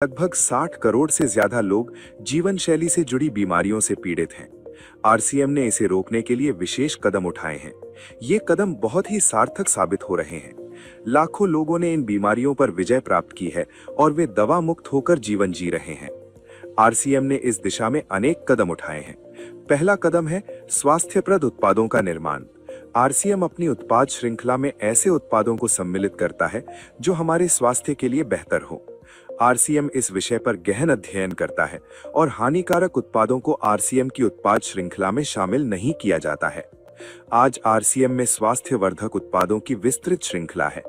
लगभग 60 करोड़ से ज्यादा लोग जीवन शैली से जुड़ी बीमारियों से पीड़ित हैं। आरसीएम ने इसे रोकने के लिए विशेष कदम उठाए हैं। ये कदम बहुत ही सार्थक साबित हो रहे हैं। लाखों लोगों ने इन बीमारियों पर विजय प्राप्त की है और वे दवा मुक्त होकर जीवन जी रहे हैं। आरसीएम ने इस दिशा में अनेक कदम उठाए हैं। पहला कदम है स्वास्थ्यप्रद उत्पादों का निर्माण। आरसीएम अपनी उत्पाद श्रृंखला में ऐसे उत्पादों को सम्मिलित करता है जो हमारे स्वास्थ्य के लिए बेहतर हो। आरसीएम इस विषय पर गहन अध्ययन करता है और हानिकारक उत्पादों को आरसीएम की उत्पाद श्रृंखला में शामिल नहीं किया जाता है। आज आरसीएम में स्वास्थ्यवर्धक उत्पादों की विस्तृत श्रृंखला है,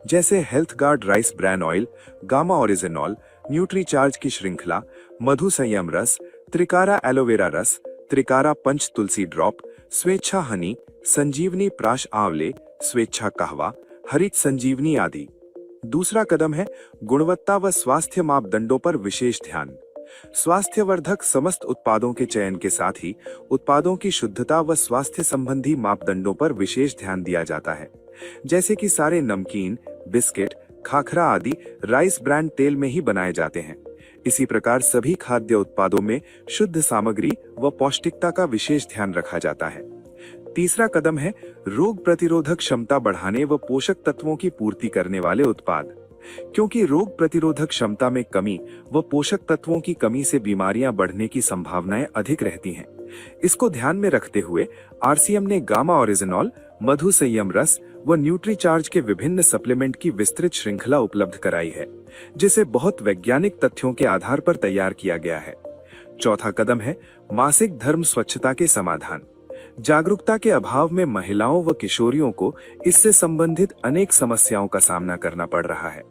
जैसे Health Guard rice bran oil, gamma oryzanol, Nutricharge की श्रृंखला, मधु संयम रस, त्रिकारा एलोवेरा रस, त्रिकारा पंच तुलसी ड्रॉप, स्वेच्छा हनी, संजीवनी प्राश आंवले, स्वेच्छा कहवा, हरित संजीवनी आदि। दूसरा कदम है गुणवत्ता व स्वास्थ्य मापदंडों पर विशेष ध्यान। स्वास्थ्यवर्धक समस्त उत्पादों के चयन के साथ ही उत्पादों की शुद्धता व स्वास्थ्य संबंधी मापदंडों पर विशेष ध्यान दिया जाता है, जैसे कि सारे नमकीन, बिस्किट, खाखरा आदि राइस ब्रांड तेल में ही बनाए जाते हैं। इसी प्रकार सभी खाद्य उत्पादों में शुद्ध सामग्री व पौष्टिकता का विशेष ध्यान रखा जाता है। तीसरा कदम है रोग प्रतिरोधक क्षमता बढ़ाने व पोषक तत्वों की पूर्ति करने वाले उत्पाद। क्योंकि रोग प्रतिरोधक क्षमता में कमी व पोषक तत्वों की कमी से बीमारियां बढ़ने की संभावनाएं अधिक रहती हैं। इसको ध्यान में रखते हुए आरसीएम ने गामा ओरिजिनॉल, मधु संयम रस व न्यूट्रीचार्ज के विभिन्न सप्लीमेंट की विस्तृत श्रृंखला उपलब्ध कराई है, जिसे बहुत वैज्ञानिक तथ्यों के आधार पर तैयार किया गया है। चौथा कदम है मासिक धर्म स्वच्छता के समाधान। जागरूकता के अभाव में महिलाओं व किशोरियों को इससे संबंधित अनेक समस्याओं का सामना करना पड़ रहा है।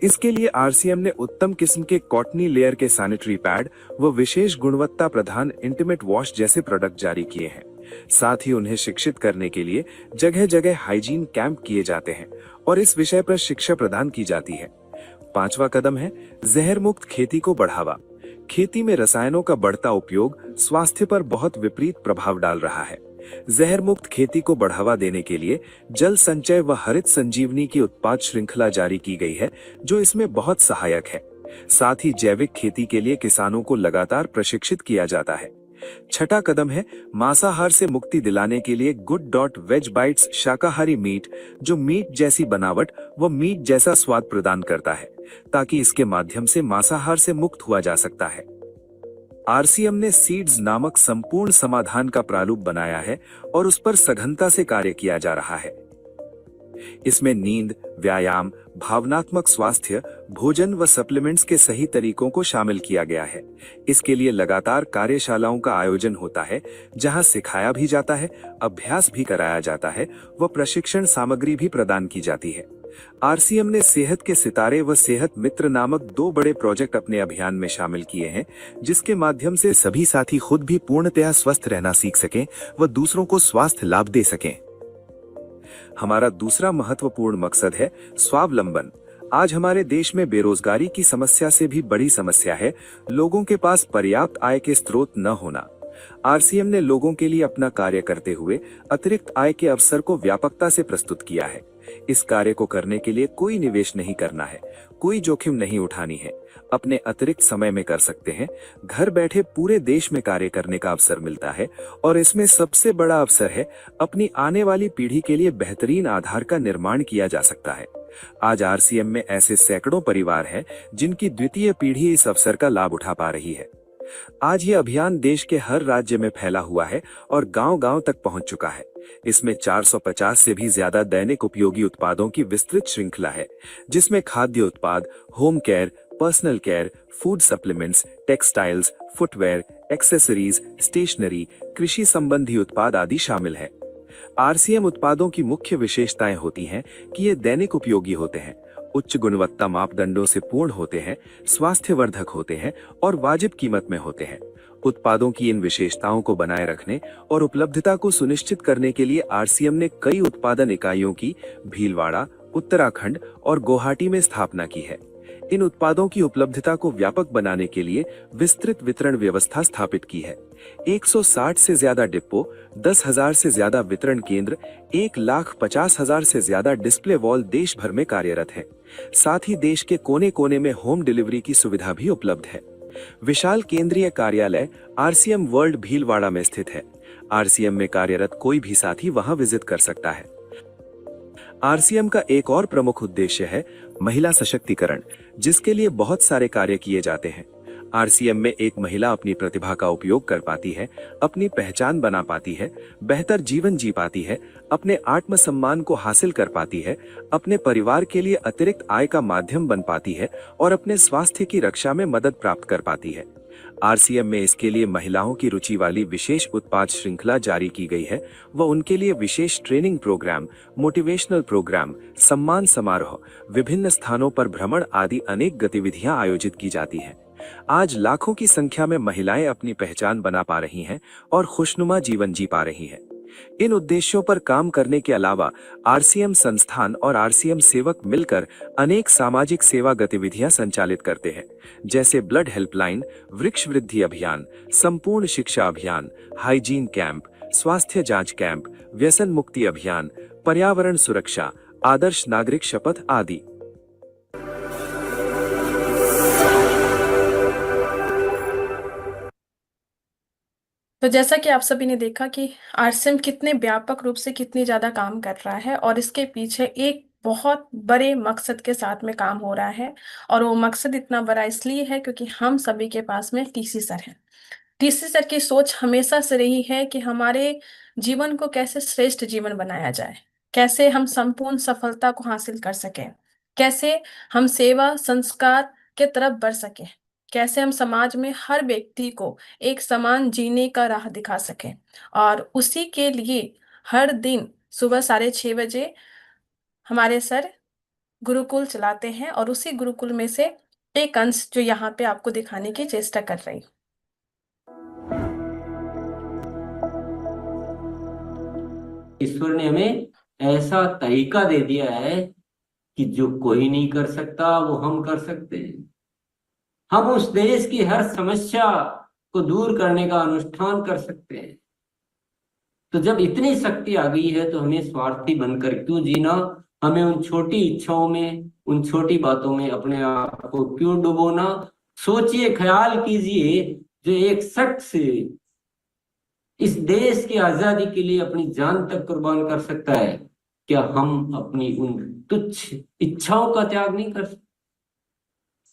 इसके लिए आरसीएम ने उत्तम किस्म के कॉटनी लेयर के सैनिटरी पैड व विशेष गुणवत्ता प्रधान इंटीमेट वॉश जैसे प्रोडक्ट जारी किए हैं। साथ ही उन्हें शिक्षित करने के लिए जगह जगह हाइजीन कैंप किए जाते हैं और इस विषय पर शिक्षा प्रदान की जाती है। पांचवा कदम है जहर मुक्त खेती को बढ़ावा। खेती में रसायनों का बढ़ता उपयोग स्वास्थ्य पर बहुत विपरीत प्रभाव डाल रहा है। जहर मुक्त खेती को बढ़ावा देने के लिए जल संचय व हरित संजीवनी की उत्पाद श्रृंखला जारी की गई है, जो इसमें बहुत सहायक है। साथ ही जैविक खेती के लिए किसानों को लगातार प्रशिक्षित किया जाता है। छठा कदम है मांसाहार से मुक्ति दिलाने के लिए गुड डॉट वेज बाइट्स शाकाहारी मीट, जो मीट जैसी बनावट व मीट जैसा स्वाद प्रदान करता है, ताकि इसके माध्यम से मांसाहार से मुक्त हुआ जा सकता है। आरसीएम ने सीड्स नामक संपूर्ण समाधान का प्रारूप बनाया है और उस पर सघनता से कार्य किया जा रहा है। इसमें नींद, व्यायाम, भावनात्मक स्वास्थ्य, भोजन व सप्लीमेंट्स के सही तरीकों को शामिल किया गया है। इसके लिए लगातार कार्यशालाओं का आयोजन होता है, जहां सिखाया भी जाता है, अभ्यास भी कराया जाता है व प्रशिक्षण सामग्री भी प्रदान की जाती है। आरसीएम ने सेहत के सितारे व सेहत मित्र नामक 2 बड़े प्रोजेक्ट अपने अभियान में शामिल किए हैं, जिसके माध्यम से सभी साथी खुद भी पूर्णतया स्वस्थ रहना सीख सकें व दूसरों को स्वास्थ्य लाभ दे सकें। हमारा दूसरा महत्वपूर्ण मकसद है स्वावलंबन। आज हमारे देश में बेरोजगारी की समस्या से भी बड़ी समस्या है लोगों के पास पर्याप्त आय के स्रोत न होना। आरसीएम ने लोगों के लिए अपना कार्य करते हुए अतिरिक्त आय के अवसर को व्यापकता से प्रस्तुत किया है। इस कार्य को करने के लिए कोई निवेश नहीं करना है, कोई जोखिम नहीं उठानी है, अपने अतिरिक्त समय में कर सकते हैं। घर बैठे पूरे देश में कार्य करने का अवसर मिलता है और इसमें सबसे बड़ा अवसर है अपनी आने वाली पीढ़ी के लिए बेहतरीन आधार का निर्माण किया जा सकता है। आज आरसीएम में ऐसे सैकड़ों परिवार हैं जिनकी द्वितीय पीढ़ी इस अवसर का लाभ उठा पा रही है। आज ये अभियान देश के हर राज्य में फैला हुआ है और गांव-गांव तक पहुंच चुका है। इसमें 450 से भी ज्यादा दैनिक उपयोगी उत्पादों की विस्तृत श्रृंखला है, जिसमें खाद्य उत्पाद, home care, personal care, food supplements, textiles, footwear, accessories, stationery, कृषि संबंधी उत्पाद आदि शामिल है। आरसीएम उत्पादों की मुख्य विशेषताएं होती हैं कि ये दैनिक उपयोगी होते हैं, उच्च गुणवत्ता मापदंडों से पूर्ण होते हैं, स्वास्थ्यवर्धक होते हैं और वाजिब कीमत में होते हैं। उत्पादों की इन विशेषताओं को बनाए रखने और उपलब्धता को सुनिश्चित करने के लिए आरसीएम ने कई उत्पादन इकाइयों की भीलवाड़ा, उत्तराखंड और गुवाहाटी में स्थापना की है। इन उत्पादों की उपलब्धता को व्यापक बनाने के लिए विस्तृत वितरण व्यवस्था स्थापित की है। 160 से ज्यादा डिपो, 10,000 से ज्यादा वितरण केंद्र, 1,50,000 से ज्यादा डिस्प्ले वॉल देश भर में कार्यरत हैं। साथ ही देश के कोने कोने में होम डिलीवरी की सुविधा भी उपलब्ध है। विशाल केंद्रीय कार्यालय आरसीएम वर्ल्ड भीलवाड़ा में स्थित है। आरसीएम में कार्यरत कोई भी साथी वहां विजिट कर सकता है। आरसीएम का एक और प्रमुख उद्देश्य है महिला सशक्तिकरण, जिसके लिए बहुत सारे कार्य किए जाते हैं। आरसीएम में एक महिला अपनी प्रतिभा का उपयोग कर पाती है, अपनी पहचान बना पाती है, बेहतर जीवन जी पाती है, अपने आत्मसम्मान को हासिल कर पाती है, अपने परिवार के लिए अतिरिक्त आय का माध्यम बन पाती है और अपने स्वास्थ्य की रक्षा में मदद प्राप्त कर पाती है। आरसीएम में इसके लिए महिलाओं की रुचि वाली विशेष उत्पाद श्रृंखला जारी की गई है व उनके लिए विशेष ट्रेनिंग प्रोग्राम, मोटिवेशनल प्रोग्राम, सम्मान समारोह, विभिन्न स्थानों पर भ्रमण आदि अनेक गतिविधियां आयोजित की जाती हैं। आज लाखों की संख्या में महिलाएं अपनी पहचान बना पा रही हैं और खुशनुमा जीवन जी पा रही हैं। इन उद्देश्यों पर काम करने के अलावा आरसीएम संस्थान और आरसीएम सेवक मिलकर अनेक सामाजिक सेवा गतिविधियां संचालित करते हैं, जैसे ब्लड हेल्पलाइन, वृक्ष वृद्धि अभियान, संपूर्ण शिक्षा अभियान, हाइजीन कैंप, स्वास्थ्य जांच कैंप, व्यसन मुक्ति अभियान, पर्यावरण सुरक्षा, आदर्श नागरिक शपथ आदि। तो जैसा कि आप सभी ने देखा कि आरसीएम कितने व्यापक रूप से कितनी ज्यादा काम कर रहा है और इसके पीछे एक बहुत बड़े मकसद के साथ में काम हो रहा है। और वो मकसद इतना बड़ा इसलिए है क्योंकि हम सभी के पास में टीसी सर है। टीसी सर की सोच हमेशा से रही है कि हमारे जीवन को कैसे श्रेष्ठ जीवन बनाया जाए, कैसे हम संपूर्ण सफलता को हासिल कर सकें, कैसे हम सेवा संस्कार के तरफ बढ़ सकें, कैसे हम समाज में हर व्यक्ति को एक समान जीने का राह दिखा सकें। और उसी के लिए हर दिन सुबह 6:30 बजे हमारे सर गुरुकुल चलाते हैं और उसी गुरुकुल में से एक अंश जो यहाँ पे आपको दिखाने की चेष्टा कर रही। ईश्वर ने हमें ऐसा तरीका दे दिया है कि जो कोई नहीं कर सकता वो हम कर सकते हैं। हम उस देश की हर समस्या को दूर करने का अनुष्ठान कर सकते हैं। तो जब इतनी शक्ति आ गई है तो हमें स्वार्थी बनकर क्यों जीना, हमें उन छोटी इच्छाओं में, उन छोटी बातों में अपने आप को क्यों डुबोना। सोचिए, ख्याल कीजिए, जो एक शख्स इस देश की आजादी के लिए अपनी जान तक कुर्बान कर सकता है, क्या हम अपनी उन तुच्छ इच्छाओं का त्याग नहीं कर सकते?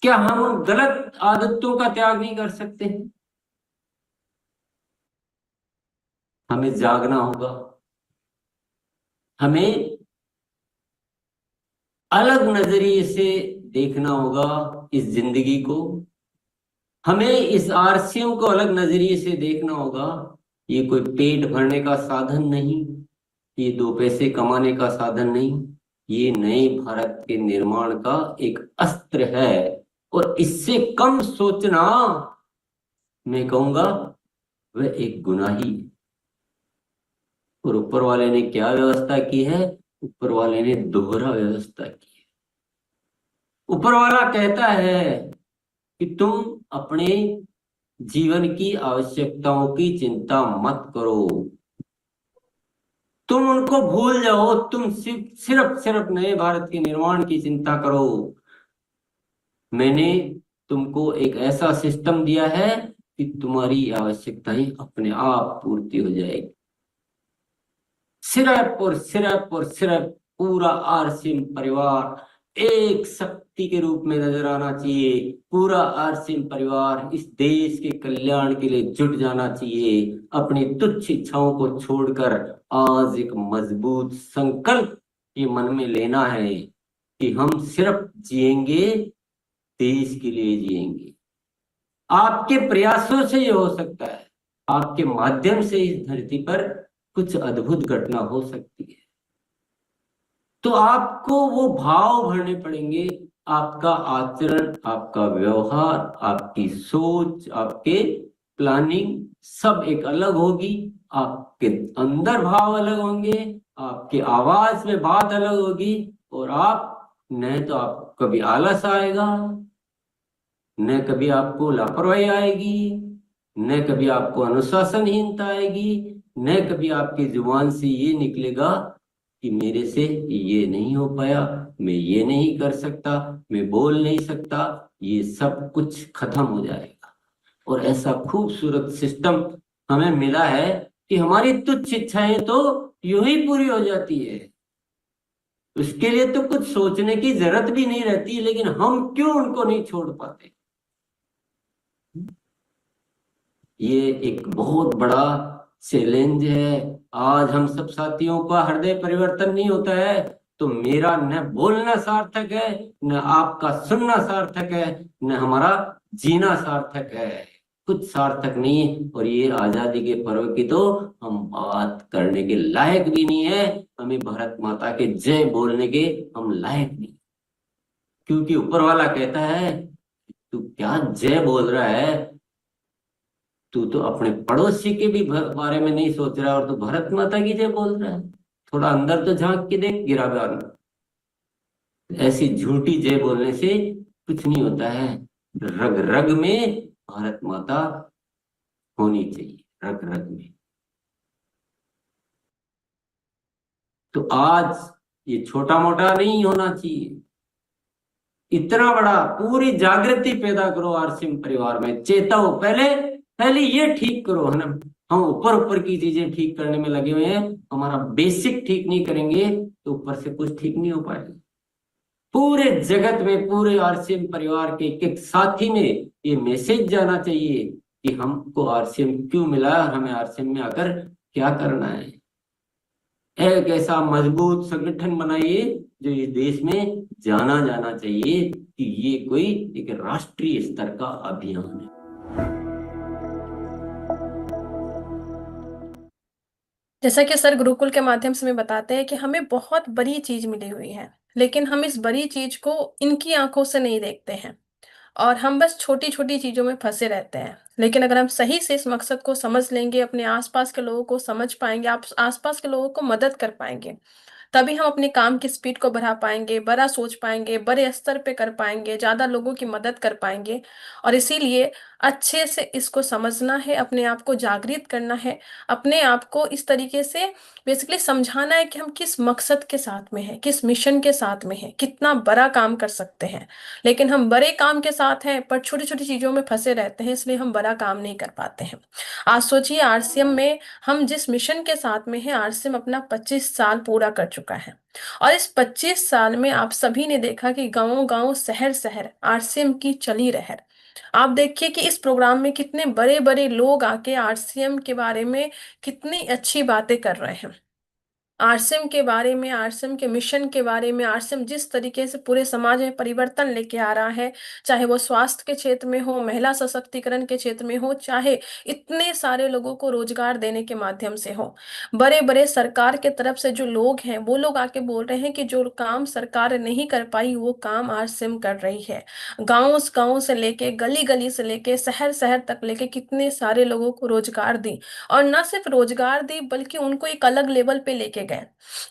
क्या हम उन गलत आदतों का त्याग नहीं कर सकते? हमें जागना होगा, हमें अलग नजरिए से देखना होगा इस जिंदगी को, हमें इस आरसीएम को अलग नजरिए से देखना होगा। ये कोई पेट भरने का साधन नहीं, ये 2 पैसे कमाने का साधन नहीं, ये नए भारत के निर्माण का एक अस्त्र है। और इससे कम सोचना, मैं कहूंगा, वह एक गुनाही है। और ऊपर वाले ने क्या व्यवस्था की है? ऊपर वाले ने दोहरा व्यवस्था की है। ऊपर वाला कहता है कि तुम अपने जीवन की आवश्यकताओं की चिंता मत करो, तुम उनको भूल जाओ, तुम सिर्फ नए भारत के निर्माण की चिंता करो। मैंने तुमको एक ऐसा सिस्टम दिया है कि तुम्हारी आवश्यकताएं अपने आप पूर्ति हो जाएगी। सिर्फ पूरा आरसीएम परिवार एक शक्ति के रूप में नजर आना चाहिए। पूरा आरसीएम परिवार इस देश के कल्याण के लिए जुट जाना चाहिए। अपनी तुच्छ इच्छाओं को छोड़कर आज एक मजबूत संकल्प ये मन में लेना है कि हम सिर्फ जिएंगे, देश के लिए जिएंगे। आपके प्रयासों से ये हो सकता है, आपके माध्यम से इस धरती पर कुछ अद्भुत घटना हो सकती है। तो आपको वो भाव भरने पड़ेंगे। आपका आचरण, आपका व्यवहार, आपकी सोच, आपके प्लानिंग सब एक अलग होगी। आपके अंदर भाव अलग होंगे, आपके आवाज में बात अलग होगी। और आप नहीं तो आप कभी आलस आएगा, न कभी आपको लापरवाही आएगी, न कभी आपको अनुशासनहीनता आएगी, न कभी आपकी जुबान से ये निकलेगा कि मेरे से ये नहीं हो पाया, मैं ये नहीं कर सकता, मैं बोल नहीं सकता। ये सब कुछ खत्म हो जाएगा। और ऐसा खूबसूरत सिस्टम हमें मिला है कि हमारी तुच्छ इच्छाएं तो यूं ही पूरी हो जाती है। उसके लिए तो कुछ सोचने की जरूरत भी नहीं रहती, लेकिन हम क्यों उनको नहीं छोड़ पाते। ये एक बहुत बड़ा चैलेंज है। आज हम सब साथियों का हृदय परिवर्तन नहीं होता है तो मेरा न बोलना सार्थक है, न आपका सुनना सार्थक है, न हमारा जीना सार्थक है। कुछ सार्थक नहीं है। और ये आजादी के पर्व की तो हम बात करने के लायक भी नहीं है। हमें भारत माता के जय बोलने के हम लायक नहीं, क्योंकि ऊपर वाला कहता है तू क्या जय बोल रहा है, तू तो अपने पड़ोसी के भी बारे में नहीं सोच रहा और तू भारत माता की जय बोल रहा है। थोड़ा अंदर तो झांक के देख गिराबान। ऐसी झूठी जय बोलने से कुछ नहीं होता है। रग रग में भारत माता होनी चाहिए, रग रग में। तो आज ये छोटा मोटा नहीं होना चाहिए, इतना बड़ा। पूरी जागृति पैदा करो आरसीएम परिवार में, चेताओ। पहले ये ठीक करो, है ना। हम ऊपर ऊपर की चीजें ठीक करने में लगे हुए हैं, हमारा बेसिक ठीक नहीं करेंगे तो ऊपर से कुछ ठीक नहीं हो पाएगा। पूरे जगत में, पूरे आरसीएम परिवार के एक साथी में ये मैसेज जाना चाहिए कि हमको आरसीएम क्यों मिला, हमें आरसीएम में आकर क्या करना है। एक ऐसा मजबूत संगठन बनाइए जो इस देश में जाना जाना चाहिए कि ये कोई एक राष्ट्रीय स्तर का अभियान है। जैसा कि सर गुरुकुल के माध्यम से हमें बताते हैं कि हमें बहुत बड़ी चीज मिली हुई है, लेकिन हम इस बड़ी चीज को इनकी आंखों से नहीं देखते हैं और हम बस छोटी छोटी चीजों में फंसे रहते हैं। लेकिन अगर हम सही से इस मकसद को समझ लेंगे, अपने आसपास के लोगों को समझ पाएंगे, आप आसपास के लोगों को मदद कर पाएंगे, तभी हम अपने काम की स्पीड को बढ़ा पाएंगे, बड़ा सोच पाएंगे, बड़े स्तर पे कर पाएंगे, ज्यादा लोगों की मदद कर पाएंगे। और इसीलिए अच्छे से इसको समझना है, अपने आप को जागृत करना है, अपने आप को इस तरीके से बेसिकली समझाना है कि हम किस मकसद के साथ में हैं, किस मिशन के साथ में हैं, कितना बड़ा काम कर सकते हैं। लेकिन हम बड़े काम के साथ हैं पर छोटी छोटी चीजों में फंसे रहते हैं, इसलिए हम बड़ा काम नहीं कर पाते हैं। आज सोचिए आरसीएम में हम जिस मिशन के साथ में हैं, आरसीएम अपना 25 साल पूरा कर चुका है। और इस 25 साल में आप सभी ने देखा कि गांव गांव शहर शहर आरसीएम की चली रहर। आप देखिए कि इस प्रोग्राम में कितने बड़े बड़े लोग आके आरसीएम के बारे में कितनी अच्छी बातें कर रहे हैं। आरसीएम के बारे में, आरसीएम के मिशन के बारे में, आरसीएम जिस तरीके से पूरे समाज में परिवर्तन लेके आ रहा है, चाहे वो स्वास्थ्य के क्षेत्र में हो, महिला सशक्तिकरण के क्षेत्र में हो, चाहे इतने सारे लोगों को रोजगार देने के माध्यम से हो। बड़े बड़े सरकार के तरफ से जो लोग हैं वो लोग आके बोल रहे हैं कि जो काम सरकार नहीं कर पाई वो काम आरसीएम कर रही है। गाँव गाँव से लेके, गली गली से लेके, शहर शहर तक लेके कितने सारे लोगों को रोजगार दी। और न सिर्फ रोजगार दी बल्कि उनको एक अलग लेवल पे लेके गए।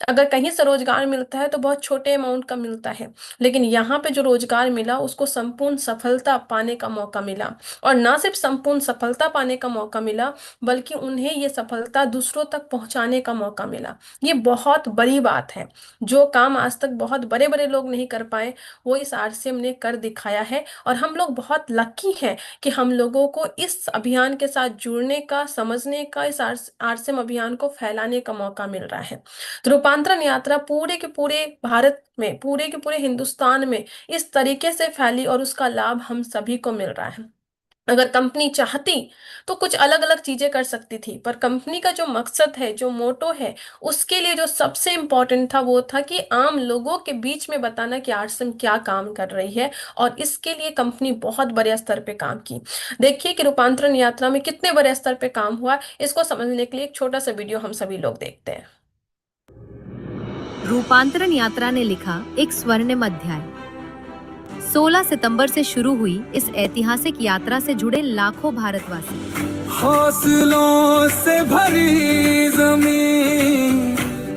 अगर कहीं से रोजगार मिलता है तो बहुत छोटे अमाउंट का मिलता है, लेकिन यहाँ पे जो रोजगार मिला उसको संपूर्ण सफलता पाने का मौका मिला। और ना सिर्फ संपूर्ण सफलता पाने का मौका मिला बल्कि उन्हें ये सफलता दूसरों तक पहुंचाने का मौका मिला। ये बहुत बड़ी बात है। जो काम आज तक बहुत बड़े बड़े लोग नहीं कर पाए वो इस आरसीएम ने कर दिखाया है। और हम लोग बहुत लकी हैं कि हम लोगों को इस अभियान के साथ जुड़ने का, समझने का, इस आरसीएम अभियान को फैलाने का मौका मिल रहा है। तो रूपांतरण यात्रा पूरे के पूरे भारत में, पूरे के पूरे हिंदुस्तान में इस तरीके से फैली और उसका लाभ हम सभी को मिल रहा है। अगर कंपनी चाहती तो कुछ अलग अलग चीजें कर सकती थी, पर कंपनी का जो मकसद है, जो मोटो है, उसके लिए जो सबसे इम्पोर्टेंट था वो था कि आम लोगों के बीच में बताना कि आरसीएम क्या काम कर रही है। और इसके लिए कंपनी बहुत बड़े स्तर पे काम की। देखिए कि रूपांतरण यात्रा में कितने बड़े स्तर पे काम हुआ। इसको समझने के लिए एक छोटा सा वीडियो हम सभी लोग देखते हैं। रूपांतरण यात्रा ने लिखा एक स्वर्णिम अध्याय। 16 सितंबर से शुरू हुई इस ऐतिहासिक यात्रा से जुड़े लाखों भारतवासी। हौसलों से भरी जमीन,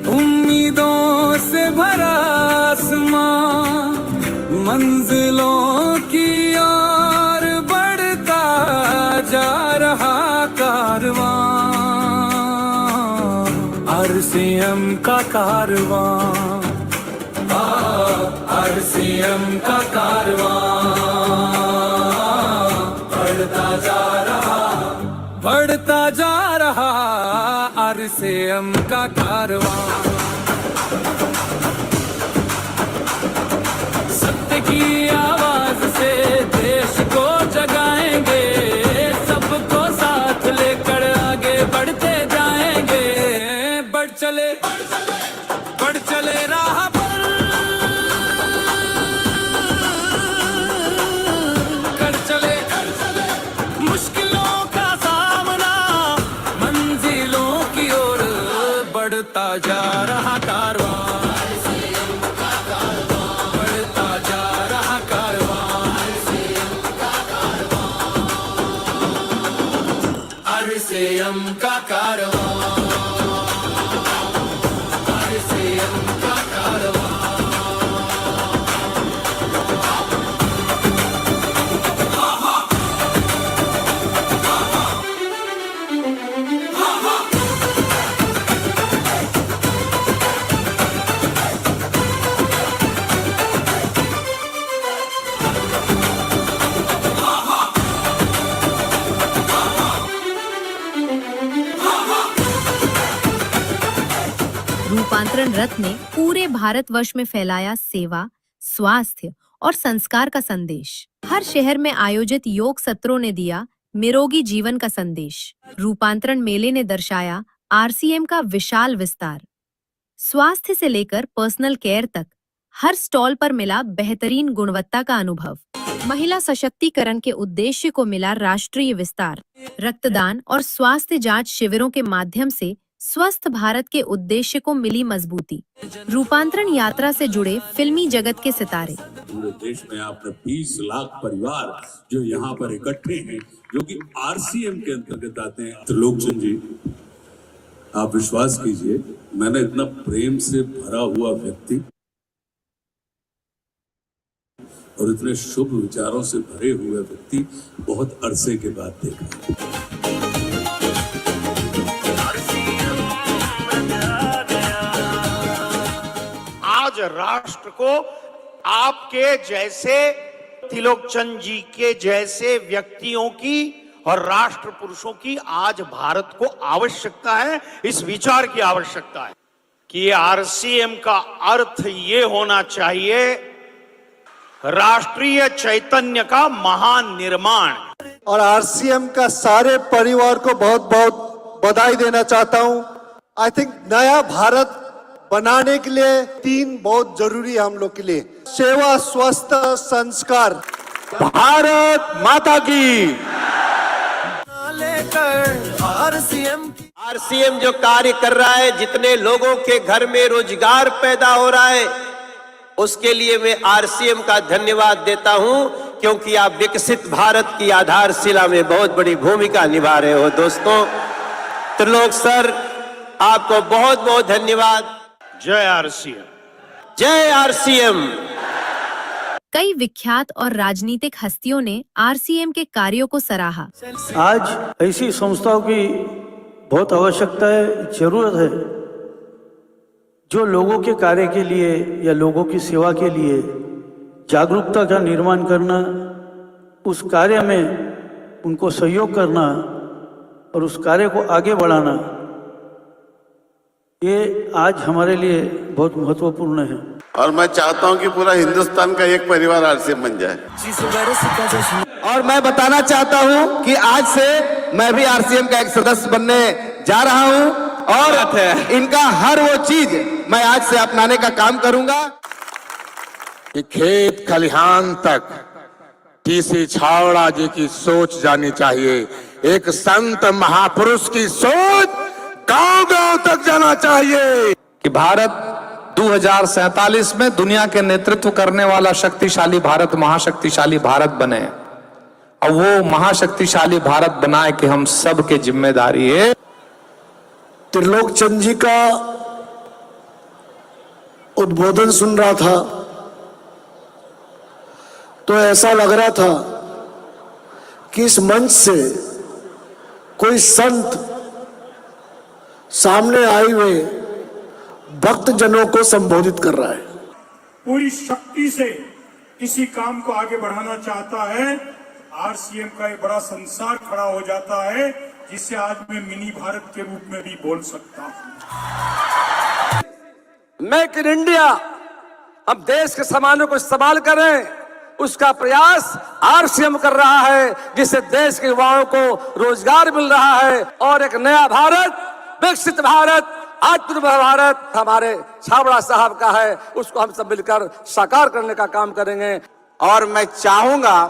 उम्मीदों से भरा आसमां, मंजिलों की ओर आरसीएम का कारवां, आरसीएम का कारवां बढ़ता जा रहा आरसीएम का कारवां। सत्य की आवाज से देश को जगाएंगे, सबको साथ लेकर आगे बढ़ते जाएंगे। बढ़ चले राह पर, कर चले मुश्किलों का सामना, मंजिलों की ओर बढ़ता जा रहा कारवां, बढ़ता जा रहा कारवां, आरसीएम का कारवां, आरसीएम का कारवां। रूपांतरण रथ ने पूरे भारतवर्ष में फैलाया सेवा, स्वास्थ्य और संस्कार का संदेश। हर शहर में आयोजित योग सत्रों ने दिया निरोगी जीवन का संदेश। रूपांतरण मेले ने दर्शाया आरसीएम का विशाल विस्तार। स्वास्थ्य से लेकर पर्सनल केयर तक हर स्टॉल पर मिला बेहतरीन गुणवत्ता का अनुभव। महिला सशक्तिकरण के उद्देश्य को मिला राष्ट्रीय विस्तार। रक्तदान और स्वास्थ्य जांच शिविरों के माध्यम से स्वस्थ भारत के उद्देश्य को मिली मजबूती। रूपांतरण यात्रा से जुड़े फिल्मी जगत के सितारे। पूरे देश में आपने 20 लाख परिवार जो यहाँ पर इकट्ठे हैं, जो कि आरसीएम के अंतर्गत आते हैं। त्रिलोकचंद जी, आप विश्वास कीजिए, मैंने इतना प्रेम से भरा हुआ व्यक्ति और इतने शुभ विचारों से भरे हुए व्यक्ति बहुत अरसे के बाद देखा। आज राष्ट्र को आपके जैसे, त्रिलोकचंद जी के जैसे व्यक्तियों की और राष्ट्र पुरुषों की आज भारत को आवश्यकता है। इस विचार की आवश्यकता है कि आरसीएम का अर्थ ये होना चाहिए राष्ट्रीय चैतन्य का महान निर्माण। और आरसीएम का सारे परिवार को बहुत बहुत बधाई देना चाहता हूं। आई थिंक नया भारत बनाने के लिए 3 बहुत जरूरी है हम लोग के लिए: सेवा, स्वस्थ, संस्कार। भारत माता की। आरसीएम जो कार्य कर रहा है, जितने लोगों के घर में रोजगार पैदा हो रहा है, उसके लिए मैं आरसीएम का धन्यवाद देता हूं, क्योंकि आप विकसित भारत की आधारशिला में बहुत बड़ी भूमिका निभा रहे हो। दोस्तों, त्रिलोक सर, आपको बहुत बहुत धन्यवाद। जय आरसीएम, जय आरसीएम। कई विख्यात और राजनीतिक हस्तियों ने आरसीएम के कार्यों को सराहा। आज ऐसी संस्थाओं की बहुत आवश्यकता है, जरूरत है, जो लोगों के कार्य के लिए या लोगों की सेवा के लिए जागरूकता का निर्माण करना, उस कार्य में उनको सहयोग करना और उस कार्य को आगे बढ़ाना, ये आज हमारे लिए बहुत महत्वपूर्ण है। और मैं चाहता हूं कि पूरा हिंदुस्तान का एक परिवार आरसीएम बन जाए। और मैं बताना चाहता हूं कि आज से मैं भी आरसीएम का एक सदस्य बनने जा रहा हूं और इनका हर वो चीज मैं आज से अपनाने का काम करूंगा। कि खेत खलिहान तक टीसी छावड़ा जी की सोच जानी चाहिए। एक संत महापुरुष की सोच गांव-गांव तक जाना चाहिए कि भारत 2047 में दुनिया के नेतृत्व करने वाला शक्तिशाली भारत, महाशक्तिशाली भारत बने। और वो महाशक्तिशाली भारत बनाए कि हम सब के जिम्मेदारी है। त्रिलोकचंद जी का उद्बोधन सुन रहा था तो ऐसा लग रहा था कि इस मंच से कोई संत सामने आए हुए भक्तजनों को संबोधित कर रहा है। पूरी शक्ति से किसी काम को आगे बढ़ाना चाहता है, आरसीएम का एक बड़ा संसार खड़ा हो जाता है, जिसे आज मैं मिनी भारत के रूप में भी बोल सकता हूं। मेक इन इंडिया, हम देश के सामानों को इस्तेमाल करें, उसका प्रयास आरसीएम कर रहा है, जिससे देश के युवाओं को रोजगार मिल रहा है और एक नया भारत, विकसित भारत, आत्मनिर्भर भारत हमारे छाबड़ा साहब का है, उसको हम सब मिलकर साकार करने का काम करेंगे। और मैं चाहूंगा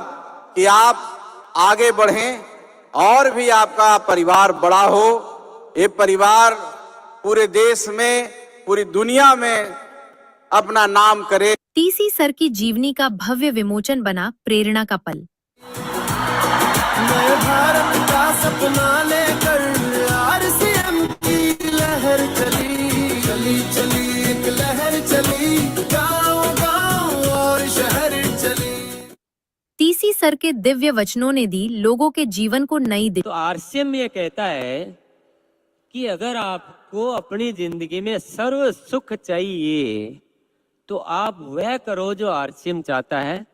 कि आप आगे बढ़ें और भी आपका परिवार बड़ा हो, ये परिवार पूरे देश में, पूरी दुनिया में अपना नाम करे। टीसी सर की जीवनी का भव्य विमोचन बना प्रेरणा का पल। नए भारत का सपना लेकर आरसीएम की लहर चली चली चली, एक लहर चली, गांव-गांव और शहर चली। टीसी सर के दिव्य वचनों ने दी लोगों के जीवन को नई दिशा। तो आरसीएम ये कहता है कि अगर आपको अपनी जिंदगी में सर्व सुख चाहिए तो आप वह करो जो आरसीएम चाहता है,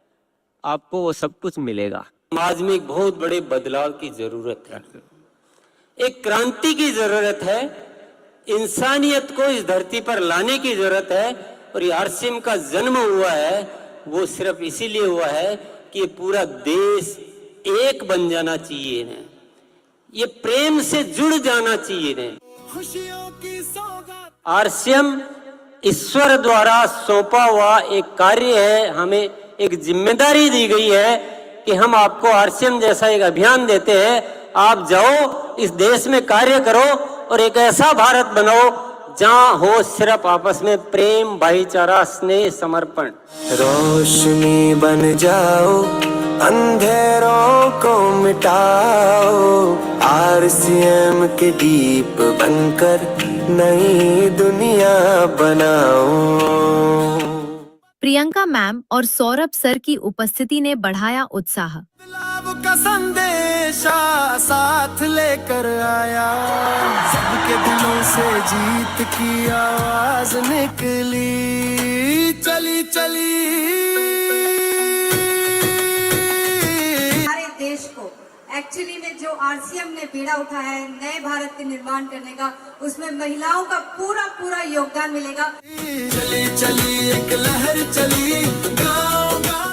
आपको वो सब कुछ मिलेगा। समाज में एक बहुत बड़े बदलाव की जरूरत है, एक क्रांति की जरूरत है, इंसानियत को इस धरती पर लाने की जरूरत है। और ये आरसीएम का जन्म हुआ है, वो सिर्फ इसीलिए हुआ है कि पूरा देश एक बन जाना चाहिए ने, ये प्रेम से जुड़ जाना चाहिए ने। खुशियों की सौगात आरसीएम ईश्वर द्वारा सौंपा हुआ एक कार्य है, हमें एक जिम्मेदारी दी गई है कि हम आपको आरसीएम जैसा एक अभियान देते हैं, आप जाओ इस देश में कार्य करो और एक ऐसा भारत बनाओ जहां हो सिर्फ आपस में प्रेम, भाईचारा, स्नेह, समर्पण। रोशनी बन जाओ, अंधेरों को मिटाओ, आरसीएम के दीप बनकर नई दुनिया बनाओ। प्रियंका मैम और सौरभ सर की उपस्थिति ने बढ़ाया उत्साह। बदलाव का संदेशा साथ लेकर आया, सबके दिलों से जीत की आवाज निकली, चली चली। हमारे देश को एक्चुअली में जो आरसीएम ने बीड़ा उठाया है नए भारत के निर्माण करने का, उसमें महिलाओं का पूरा योगदान मिलेगा। चली चली एक लहर चली, गांव-गांव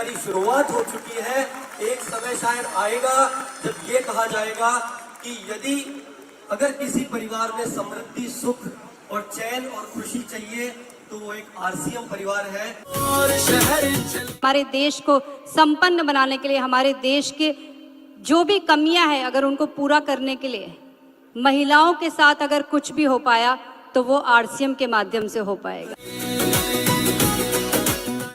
की शुरुआत हो चुकी है। एक समय शायद आएगा जब ये कहा जाएगा कि यदि अगर किसी परिवार में समृद्धि, सुख और चैन और खुशी चाहिए तो वो एक आरसीएम परिवार है। और शहर हमारे देश को संपन्न बनाने के लिए, हमारे देश के जो भी कमियां हैं अगर उनको पूरा करने के लिए महिलाओं के साथ अगर कुछ भी हो पाया तो वो आरसीएम के माध्यम से हो पाएगा।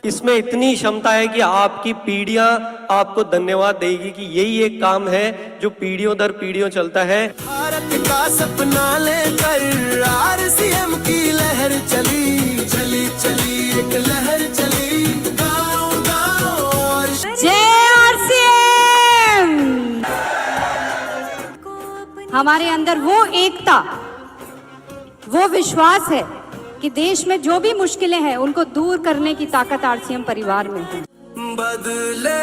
इसमें इतनी क्षमता है कि आपकी पीढ़ियां आपको धन्यवाद देगी कि यही एक काम है जो पीढ़ियों दर पीढ़ियों चलता है। भारत का सपना लेकर आरसीएम की लहर चली चली चली, एक लहर चली, गांव-गांव और जय आरसीएम। हमारे अंदर वो एकता, वो विश्वास है कि देश में जो भी मुश्किलें हैं उनको दूर करने की ताकत आरसीएम परिवार में है। बदले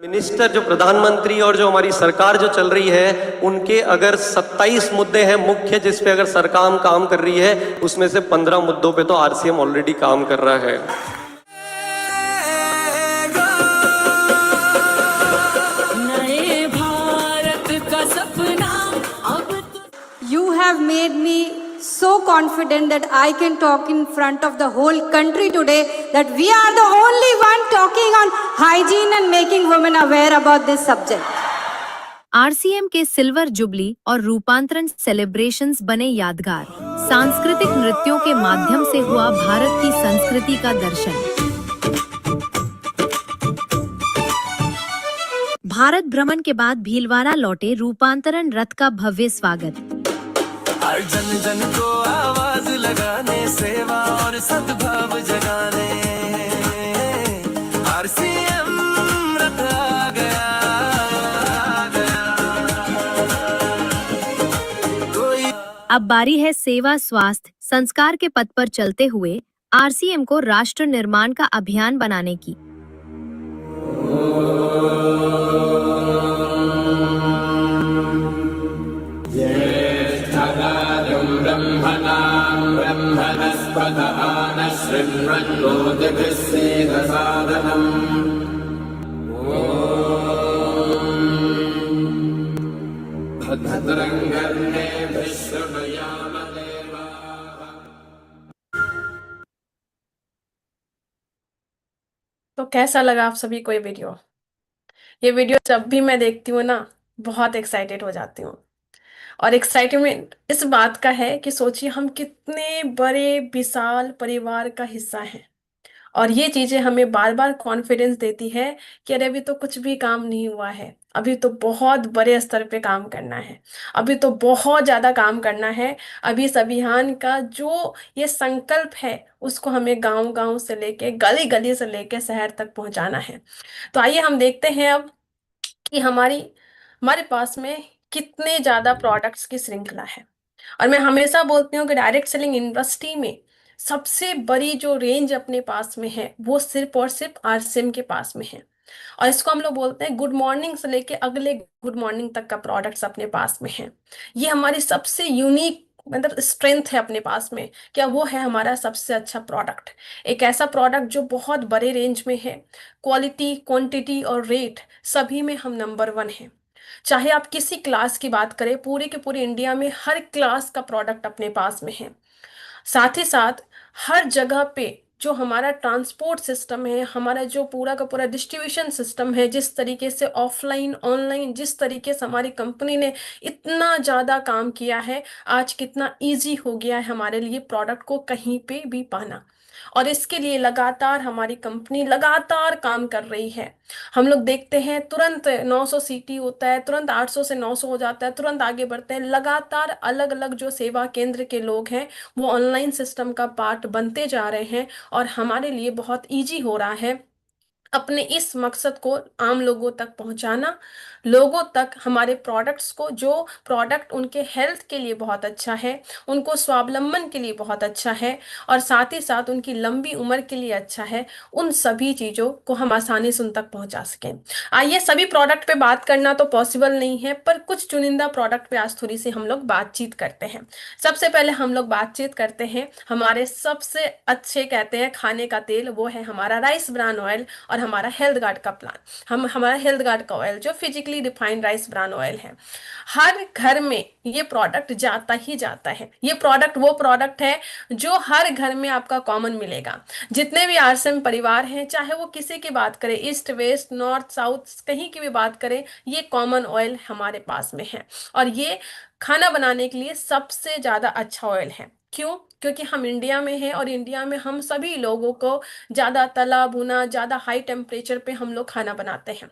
मिनिस्टर जो प्रधानमंत्री और जो हमारी सरकार जो चल रही है, उनके अगर 27 मुद्दे हैं मुख्य जिस पे अगर सरकार काम कर रही है, उसमें से 15 मुद्दों पे तो आरसीएम ऑलरेडी काम कर रहा है। नए भारत का सपना अब You have made me so confident that I can talk in front of the whole country today that we are the only one talking on hygiene and making women aware about this subject. RCM के silver jubilee और रूपांतरण celebrations बने यादगार। सांस्कृतिक नृत्यों के माध्यम से हुआ भारत की संस्कृति का दर्शन। भारत भ्रमण के बाद भीलवाड़ा लौटे रूपांतरण रथ का भव्य स्वागत। हर जन जन को आवाज लगाने, सेवा और सद्भाव जगाने, आरसीएम रथ आ गया, आ गया। कोई अब बारी है सेवा, स्वास्थ्य, संस्कार के पथ पर चलते हुए आरसीएम को राष्ट्र निर्माण का अभियान बनाने की तो कैसा लगा आप सभी को ये वीडियो? ये वीडियो जब भी मैं देखती हूँ ना, बहुत एक्साइटेड हो जाती हूँ। और एक्साइटमेंट इस बात का है कि सोचिए हम कितने बड़े विशाल परिवार का हिस्सा हैं, और ये चीजें हमें बार बार कॉन्फिडेंस देती है कि अरे अभी तो कुछ भी काम नहीं हुआ है, अभी तो बहुत बड़े स्तर पे काम करना है, अभी तो बहुत ज्यादा काम करना है। अभी इस अभियान का जो ये संकल्प है उसको हमें गांव गांव से लेके, गली गली से लेके शहर तक पहुंचाना है। तो आइए हम देखते हैं अब कि हमारे पास में कितने ज्यादा प्रोडक्ट्स की श्रृंखला है। और मैं हमेशा बोलती हूँ कि डायरेक्ट सेलिंग इंडस्ट्री में सबसे बड़ी जो रेंज अपने पास में है वो सिर्फ और सिर्फ आरसीएम के पास में है। और इसको हम लोग बोलते हैं गुड मॉर्निंग से लेके अगले गुड मॉर्निंग तक का प्रोडक्ट्स अपने पास में है। ये हमारी सबसे यूनिक मतलब स्ट्रेंथ है अपने पास में। क्या वो है हमारा सबसे अच्छा प्रोडक्ट, एक ऐसा प्रोडक्ट जो बहुत बड़े रेंज में है, क्वालिटी, क्वांटिटी और रेट सभी में हम नंबर 1 हैं। चाहे आप किसी क्लास की बात करें, पूरे के पूरे इंडिया में हर क्लास का प्रोडक्ट अपने पास में है। साथ ही साथ हर जगह पे जो हमारा ट्रांसपोर्ट सिस्टम है, हमारा जो पूरा का पूरा डिस्ट्रीब्यूशन सिस्टम है, जिस तरीके से ऑफलाइन ऑनलाइन जिस तरीके से हमारी कंपनी ने इतना ज़्यादा काम किया है, आज कितना इजी हो गया है हमारे लिए प्रोडक्ट को कहीं पे भी पाना। और इसके लिए लगातार हमारी कंपनी लगातार काम कर रही है। हम लोग देखते हैं तुरंत 900 सीटी होता है, तुरंत 800 से 900 हो जाता है, तुरंत आगे बढ़ते हैं। लगातार अलग अलग जो सेवा केंद्र के लोग हैं वो ऑनलाइन सिस्टम का पार्ट बनते जा रहे हैं, और हमारे लिए बहुत इजी हो रहा है अपने इस मकसद को आम लोगों तक पहुंचाना। लोगों तक हमारे प्रोडक्ट्स को, जो प्रोडक्ट उनके हेल्थ के लिए बहुत अच्छा है, उनको स्वावलंबन के लिए बहुत अच्छा है, और साथ ही साथ उनकी लंबी उम्र के लिए अच्छा है, उन सभी चीज़ों को हम आसानी से उन तक पहुंचा सकें। आइए, सभी प्रोडक्ट पे बात करना तो पॉसिबल नहीं है, पर कुछ चुनिंदा प्रोडक्ट पे आज थोड़ी सी हम लोग बातचीत करते हैं। सबसे पहले हम लोग बातचीत करते हैं हमारे सबसे अच्छे कहते हैं खाने का तेल, वो है हमारा राइस ब्रान ऑयल और हमारा हेल्थ गार्ड का प्लान। हमारा हेल्थ गार्ड का ऑयल जो physically refined rice bran oil है, हर घर में ये प्रोडक्ट जाता ही जाता है। ये प्रोडक्ट वो प्रोडक्ट है जो हर घर में आपका कॉमन मिलेगा। जितने भी आरसीएम परिवार हैं, चाहे वो किसी की बात करें, ईस्ट वेस्ट नॉर्थ साउथ कहीं की भी बात करें, ये कॉमन ऑयल हमारे पास में है। और ये खाना बनाने के लिए सबसे ज्यादा अच्छा ऑयल है। क्यों? क्योंकि हम इंडिया में हैं, और इंडिया में हम सभी लोगों को ज्यादा तला भुना, ज्यादा हाई टेम्परेचर पे हम लोग खाना बनाते हैं,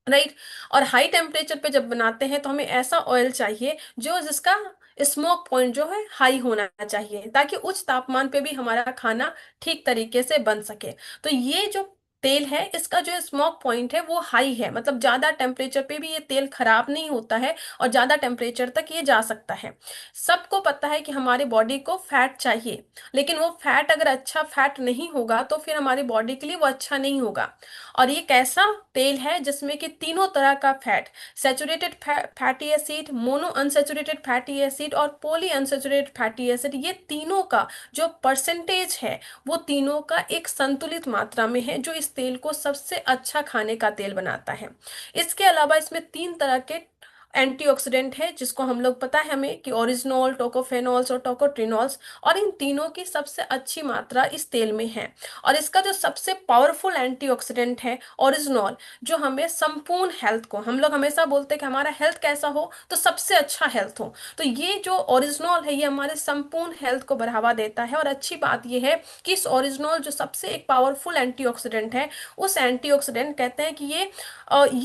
राइट। और हाई टेम्परेचर पे जब बनाते हैं तो हमें ऐसा ऑयल चाहिए जिसका स्मोक पॉइंट जो है हाई होना चाहिए, ताकि उच्च तापमान पे भी हमारा खाना ठीक तरीके से बन सके। तो ये जो तेल है, इसका जो स्मोक पॉइंट है वो हाई है, मतलब ज्यादा टेम्परेचर पे भी ये तेल खराब नहीं होता है, और ज्यादा टेम्परेचर तक ये जा सकता है। सबको पता है कि हमारी बॉडी को फैट चाहिए, लेकिन वो फैट अगर अच्छा फैट नहीं होगा तो फिर हमारी बॉडी के लिए वो अच्छा नहीं होगा। और ये कैसा तेल है जिसमें कि तीनों तरह का fat, saturated fatty acid, mono unsaturated fatty acid और पॉली अनसैचुरेटेड फैटी एसिड, ये तीनों का जो परसेंटेज है वो तीनों का एक संतुलित मात्रा में है, जो इस तेल को सबसे अच्छा खाने का तेल बनाता है। इसके अलावा इसमें 3 तरह के एंटीऑक्सीडेंट है, जिसको हम लोग पता है हमें कि ओरिजिनॉल, टोकोफेनॉल्स और टोकोट्रिनॉल्स, और इन तीनों की सबसे अच्छी मात्रा इस तेल में है। और इसका जो सबसे पावरफुल एंटीऑक्सीडेंट है ओरिजिनॉल, जो हमें संपूर्ण हेल्थ को, हम लोग हमेशा बोलते हैं कि हमारा हेल्थ कैसा हो तो सबसे अच्छा हेल्थ हो, तो ये जो ओरिजिनॉल है ये हमारे संपूर्ण हेल्थ को बढ़ावा देता है। और अच्छी बात ये है कि इस ओरिजिनॉल जो सबसे एक पावरफुल एंटीऑक्सीडेंट है, उस एंटीऑक्सीडेंट कहते हैं कि ये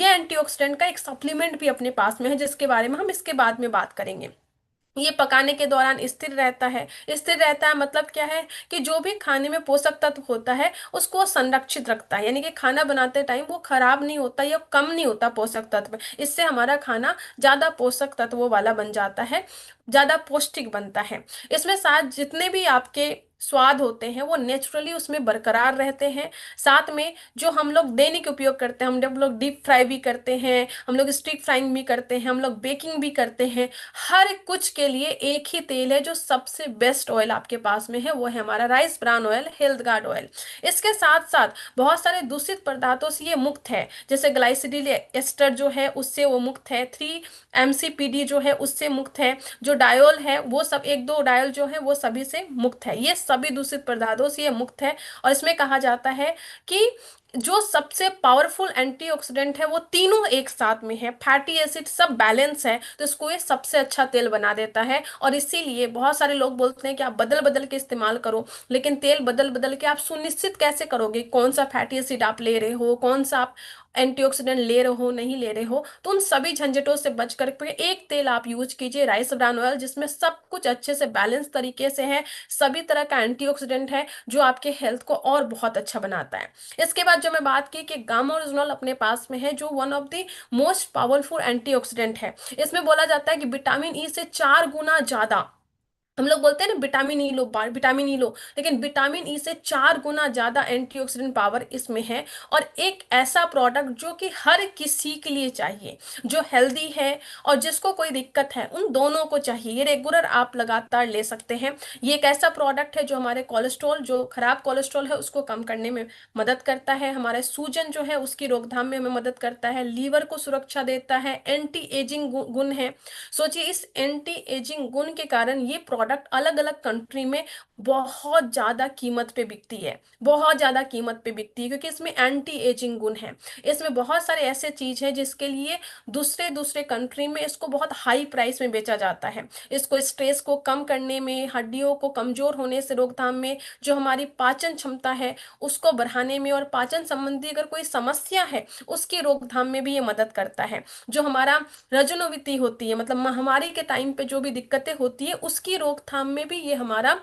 एंटीऑक्सीडेंट का एक सप्लीमेंट भी अपने पास में है, जिसके बारे में हम इसके बाद में बात करेंगे। ये पकाने के दौरान स्थिर रहता है। स्थिर रहता है मतलब क्या है कि जो भी खाने में पोषक तत्व होता है उसको संरक्षित रखता है, यानी कि खाना बनाते टाइम वो खराब नहीं होता या कम नहीं होता पोषक तत्व। इससे हमारा खाना ज्यादा पोषक तत्वों वाला बन जाता है, ज्यादा पौष्टिक बनता है। इसमें साथ जितने भी आपके स्वाद होते हैं वो नेचुरली उसमें बरकरार रहते हैं। साथ में जो हम लोग दैनिक उपयोग करते हैं, हम लोग डीप फ्राई भी करते हैं, हम लोग स्टिक फ्राइंग भी करते हैं, हम लोग बेकिंग भी करते हैं, हर कुछ के लिए एक ही तेल है जो सबसे बेस्ट ऑयल आपके पास में है, वो है हमारा rice bran oil, health guard oil. इसके साथ साथ बहुत सारे दूषित पदार्थों से ये मुक्त है, जैसे ग्लाइसिडिल एस्टर जो है उससे वो मुक्त है, 3-MCPD जो है उससे मुक्त है, जो डायोल है वो सब 1-2 डायोल जो है वो सभी से मुक्त है, ये सभी दूषित पदार्थों से ये मुक्त है। और इसमें कहा जाता है कि जो सबसे पावरफुल एंटीऑक्सीडेंट है वो तीनों एक साथ में है, फैटी एसिड सब बैलेंस है, तो इसको ये सबसे अच्छा तेल बना देता है। और इसीलिए बहुत सारे लोग बोलते हैं कि आप बदल बदल के इस्तेमाल करो, लेकिन तेल बदल बदल के आप सुनिश्चित कैसे करोगे कौन सा फैटी एसिड आप ले रहे हो, कौन सा आप एंटीऑक्सीडेंट ले रहे हो नहीं ले रहे हो। तो उन सभी झंझटों से बच करके एक तेल आप यूज कीजिए, राइस ब्रान ऑयल, जिसमें सब कुछ अच्छे से बैलेंस तरीके से है, सभी तरह का एंटीऑक्सीडेंट है जो आपके हेल्थ को और बहुत अच्छा बनाता है। इसके बाद जो मैं बात की कि गामा ओरिजिनल अपने पास में है, जो one of the most powerful antioxidant है। इसमें बोला जाता है कि विटामिन ई से 4 गुना ज्यादा, हम लोग बोलते हैं ना विटामिन ई लो, विटामिन ई लो, लेकिन विटामिन ई से 4 गुना ज्यादा एंटीऑक्सीडेंट पावर इसमें है। और एक ऐसा प्रोडक्ट जो कि हर किसी के लिए चाहिए, जो हेल्दी है और जिसको कोई दिक्कत है, उन दोनों को चाहिए, ये रेगुलर आप लगातार ले सकते हैं। ये एक ऐसा प्रोडक्ट है जो हमारे कोलेस्ट्रॉल, जो खराब कोलेस्ट्रॉल है उसको कम करने में मदद करता है, हमारे सूजन जो है उसकी रोकथाम में हमें मदद करता है, लीवर को सुरक्षा देता है, एंटी एजिंग गुण है। सोचिए इस एंटी एजिंग गुण के कारण ये प्रोडक्ट अलग अलग कंट्री में बहुत ज्यादा कीमत पे बिकती है, बहुत ज्यादा कीमत पे बिकती है, क्योंकि इसमें एंटी एजिंग गुण है। इसमें बहुत सारे ऐसे चीज है जिसके लिए दूसरे दूसरे कंट्री में इसको बहुत हाई प्राइस में बेचा जाता है। इसको स्ट्रेस को कम करने में, हड्डियों को कमजोर होने से रोकथाम में, जो हमारी पाचन क्षमता है उसको बढ़ाने में, और पाचन संबंधी अगर कोई समस्या है उसकी रोकथाम में भी ये मदद करता है। जो हमारा रजोनोविति होती है, मतलब महामारी के टाइम पे जो भी दिक्कतें होती है उसकी रोकथाम में भी ये हमारा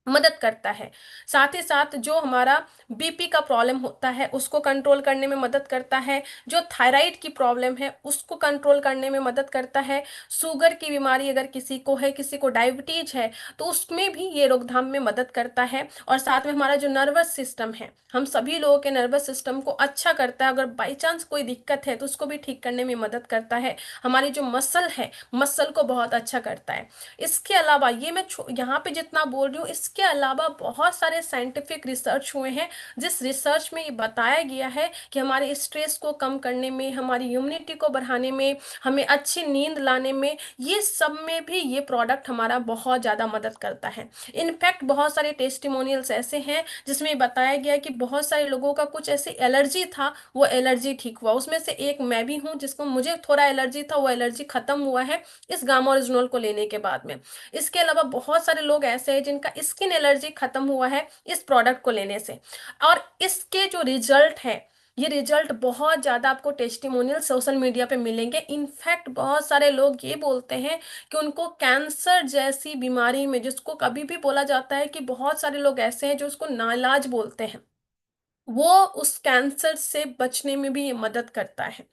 मदद करता है। साथ ही साथ जो हमारा बीपी का प्रॉब्लम होता है उसको कंट्रोल करने में मदद करता है, जो थायराइड की प्रॉब्लम है उसको कंट्रोल करने में मदद करता है, शुगर की बीमारी अगर किसी को है, किसी को डायबिटीज है, तो उसमें भी ये रोकथाम में मदद करता है। और साथ में हमारा जो नर्वस सिस्टम है, हम सभी लोगों के नर्वस सिस्टम को अच्छा करता है, अगर बाई चांस कोई दिक्कत है तो उसको भी ठीक करने में मदद करता है। हमारी जो मसल है, मसल को बहुत अच्छा करता है। इसके अलावा ये मैं यहाँ पे जितना बोल रही हूँ, इसके अलावा बहुत सारे साइंटिफिक रिसर्च हुए हैं, जिस रिसर्च में ये बताया गया है कि हमारे स्ट्रेस को कम करने में, हमारी इम्यूनिटी को बढ़ाने में, हमें अच्छी नींद लाने में, ये सब में भी ये प्रोडक्ट हमारा बहुत ज़्यादा मदद करता है। इनफैक्ट बहुत सारे टेस्टिमोनियल्स ऐसे हैं जिसमें बताया गया कि बहुत सारे लोगों का कुछ ऐसी एलर्जी था, वो एलर्जी ठीक हुआ। उसमें से एक मैं भी हूँ, जिसको मुझे थोड़ा एलर्जी था, वो एलर्जी खत्म हुआ है इस गामा ओरिजिनल को लेने के बाद में। इसके अलावा बहुत सारे लोग ऐसे हैं जिनका स्किन एलर्जी खत्म हुआ है इस प्रोडक्ट को लेने से। और इसके जो रिजल्ट है, ये रिजल्ट बहुत ज्यादा आपको टेस्टिमोनियल सोशल मीडिया पे मिलेंगे। इनफैक्ट बहुत सारे लोग ये बोलते हैं कि उनको कैंसर जैसी बीमारी में, जिसको कभी भी बोला जाता है कि बहुत सारे लोग ऐसे हैं जो उसको नाइलाज बोलते हैं, वो उस कैंसर से बचने में भी ये मदद करता है।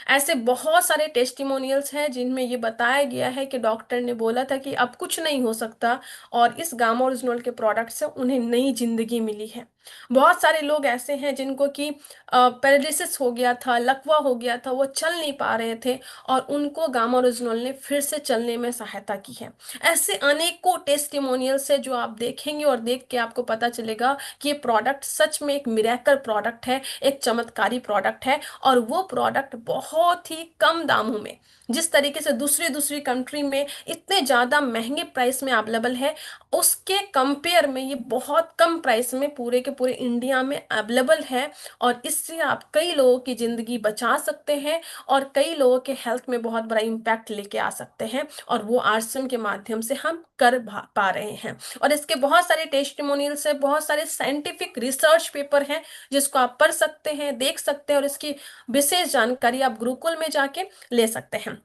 ऐसे बहुत सारे टेस्टिमोनियल्स हैं जिनमें ये बताया गया है कि डॉक्टर ने बोला था कि अब कुछ नहीं हो सकता, और इस गामा ओरिजिनल के प्रोडक्ट से उन्हें नई जिंदगी मिली है। बहुत सारे लोग ऐसे हैं जिनको कि पैरालिसिस हो गया था, लकवा हो गया था, वो चल नहीं पा रहे थे, और उनको गामा ओरिजिनल ने फिर से चलने में सहायता की है। ऐसे अनेकों टेस्टिमोनियल्स है जो आप देखेंगे और देख के आपको पता चलेगा कि ये प्रोडक्ट सच में एक मिरेकल प्रोडक्ट है, एक चमत्कारी प्रोडक्ट है। और वो प्रोडक्ट बहुत ही कम दामों में, जिस तरीके से दूसरी दूसरी कंट्री में इतने ज़्यादा महंगे प्राइस में अवेलेबल है, उसके कंपेयर में ये बहुत कम प्राइस में पूरे के पूरे इंडिया में अवेलेबल है। और इससे आप कई लोगों की ज़िंदगी बचा सकते हैं और कई लोगों के हेल्थ में बहुत बड़ा इम्पैक्ट लेके आ सकते हैं, और वो आरसीएम के माध्यम से हम कर पा रहे हैं। और इसके बहुत सारे टेस्टिमोनियल्स है, बहुत सारे साइंटिफिक रिसर्च पेपर हैं जिसको आप पढ़ सकते हैं, देख सकते हैं, और इसकी विशेष जानकारी आप गुरुकुल में जाके ले सकते हैं।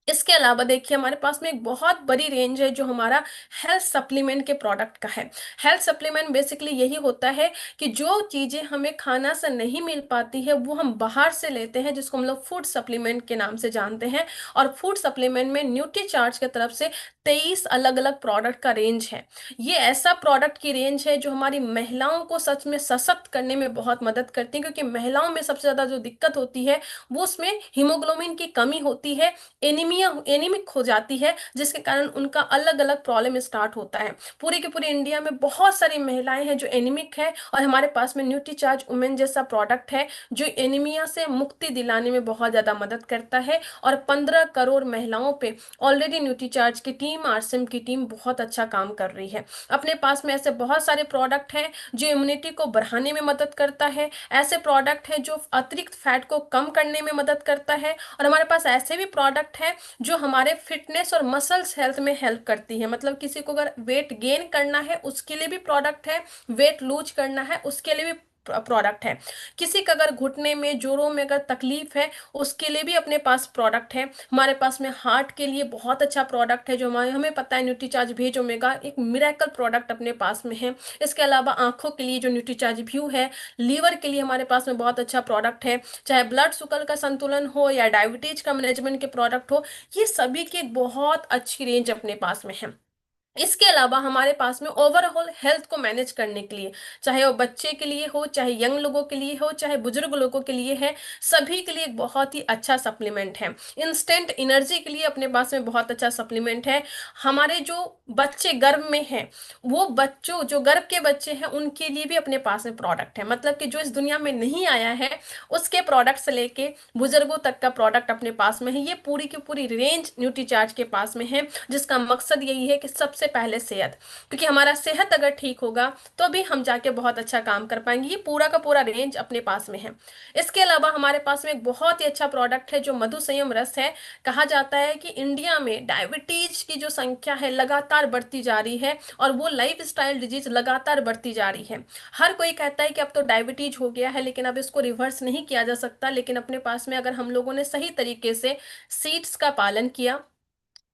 इसके अलावा देखिए हमारे पास में एक बहुत बड़ी रेंज है जो हमारा हेल्थ सप्लीमेंट के प्रोडक्ट का है। हेल्थ सप्लीमेंट बेसिकली यही होता है कि जो चीज़ें हमें खाना से नहीं मिल पाती है वो हम बाहर से लेते हैं, जिसको हम लोग फूड सप्लीमेंट के नाम से जानते हैं। और फूड सप्लीमेंट में न्यूट्रीचार्ज की तरफ से 23 अलग अलग प्रोडक्ट का रेंज है। ये ऐसा प्रोडक्ट की रेंज है जो हमारी महिलाओं को सच में सशक्त करने में बहुत मदद करती है, क्योंकि महिलाओं में सबसे ज़्यादा जो दिक्कत होती है वो उसमें हीमोग्लोबिन की कमी होती है, एनीमिक हो जाती है, जिसके कारण उनका अलग अलग प्रॉब्लम स्टार्ट होता है। पूरी की पूरी इंडिया में बहुत सारी महिलाएं हैं जो एनीमिक है, और हमारे पास में न्यूट्रीचार्ज वुमेन जैसा प्रोडक्ट है जो एनीमिया से मुक्ति दिलाने में बहुत ज्यादा मदद करता है। और 15 करोड़ महिलाओं पे ऑलरेडी न्यूट्रीचार्ज की टीम, आरसीएम की टीम बहुत अच्छा काम कर रही है। अपने पास में ऐसे बहुत सारे प्रोडक्ट हैं जो इम्यूनिटी को बढ़ाने में मदद करता है, ऐसे प्रोडक्ट है जो अतिरिक्त फैट को कम करने में मदद करता है, और हमारे पास ऐसे भी प्रोडक्ट है जो हमारे फिटनेस और मसल्स हेल्थ में हेल्प करती है। मतलब किसी को अगर वेट गेन करना है उसके लिए भी प्रोडक्ट है, वेट लूज करना है उसके लिए भी प्रोडक्ट है, किसी का अगर घुटने में जोड़ों में अगर तकलीफ है उसके लिए भी अपने पास प्रोडक्ट है। हमारे पास में हार्ट के लिए बहुत अच्छा प्रोडक्ट है जो हमें पता है, न्यूट्रीचार्ज भेज ओमेगा एक मिरेकल प्रोडक्ट अपने पास में है। इसके अलावा आंखों के लिए जो न्यूट्रीचार्ज व्यू है, लीवर के लिए हमारे पास में बहुत अच्छा प्रोडक्ट है, चाहे ब्लड शुगर का संतुलन हो या डायबिटीज का मैनेजमेंट के प्रोडक्ट हो, ये सभी की एक बहुत अच्छी रेंज अपने पास में है। इसके अलावा हमारे पास में ओवरऑल हेल्थ को मैनेज करने के लिए, चाहे वो बच्चे के लिए हो, चाहे यंग लोगों के लिए हो, चाहे बुजुर्ग लोगों के लिए है, सभी के लिए एक बहुत ही अच्छा सप्लीमेंट है। इंस्टेंट एनर्जी के लिए अपने पास में बहुत अच्छा सप्लीमेंट है। हमारे जो बच्चे गर्भ में हैं, वो बच्चों जो गर्भ के बच्चे हैं उनके लिए भी अपने पास में प्रोडक्ट है। मतलब कि जो इस दुनिया में नहीं आया है उसके प्रोडक्ट से लेके बुजुर्गों तक का प्रोडक्ट अपने पास में है। ये पूरी की पूरी रेंज न्यूट्रीचार्ज के पास में है, जिसका मकसद यही है कि सबसे पहले सेहत, क्योंकि हमारा सेहत अगर ठीक होगा तो भी हम जाके बहुत अच्छा काम कर पाएंगे। ये पूरा का पूरा रेंज अपने पास में है। इसके अलावा हमारे पास में एक बहुत ही अच्छा प्रोडक्ट है जो मधु संयम रस है। कहा जाता है कि इंडिया में डायबिटीज की जो संख्या है लगातार बढ़ती जा रही है, और वो लाइफ स्टाइल डिजीज लगातार बढ़ती जा रही है। हर कोई कहता है कि अब तो डायबिटीज हो गया है, लेकिन अब इसको रिवर्स नहीं किया जा सकता। लेकिन अपने पास में अगर हम लोगों ने सही तरीके से सीड्स का पालन किया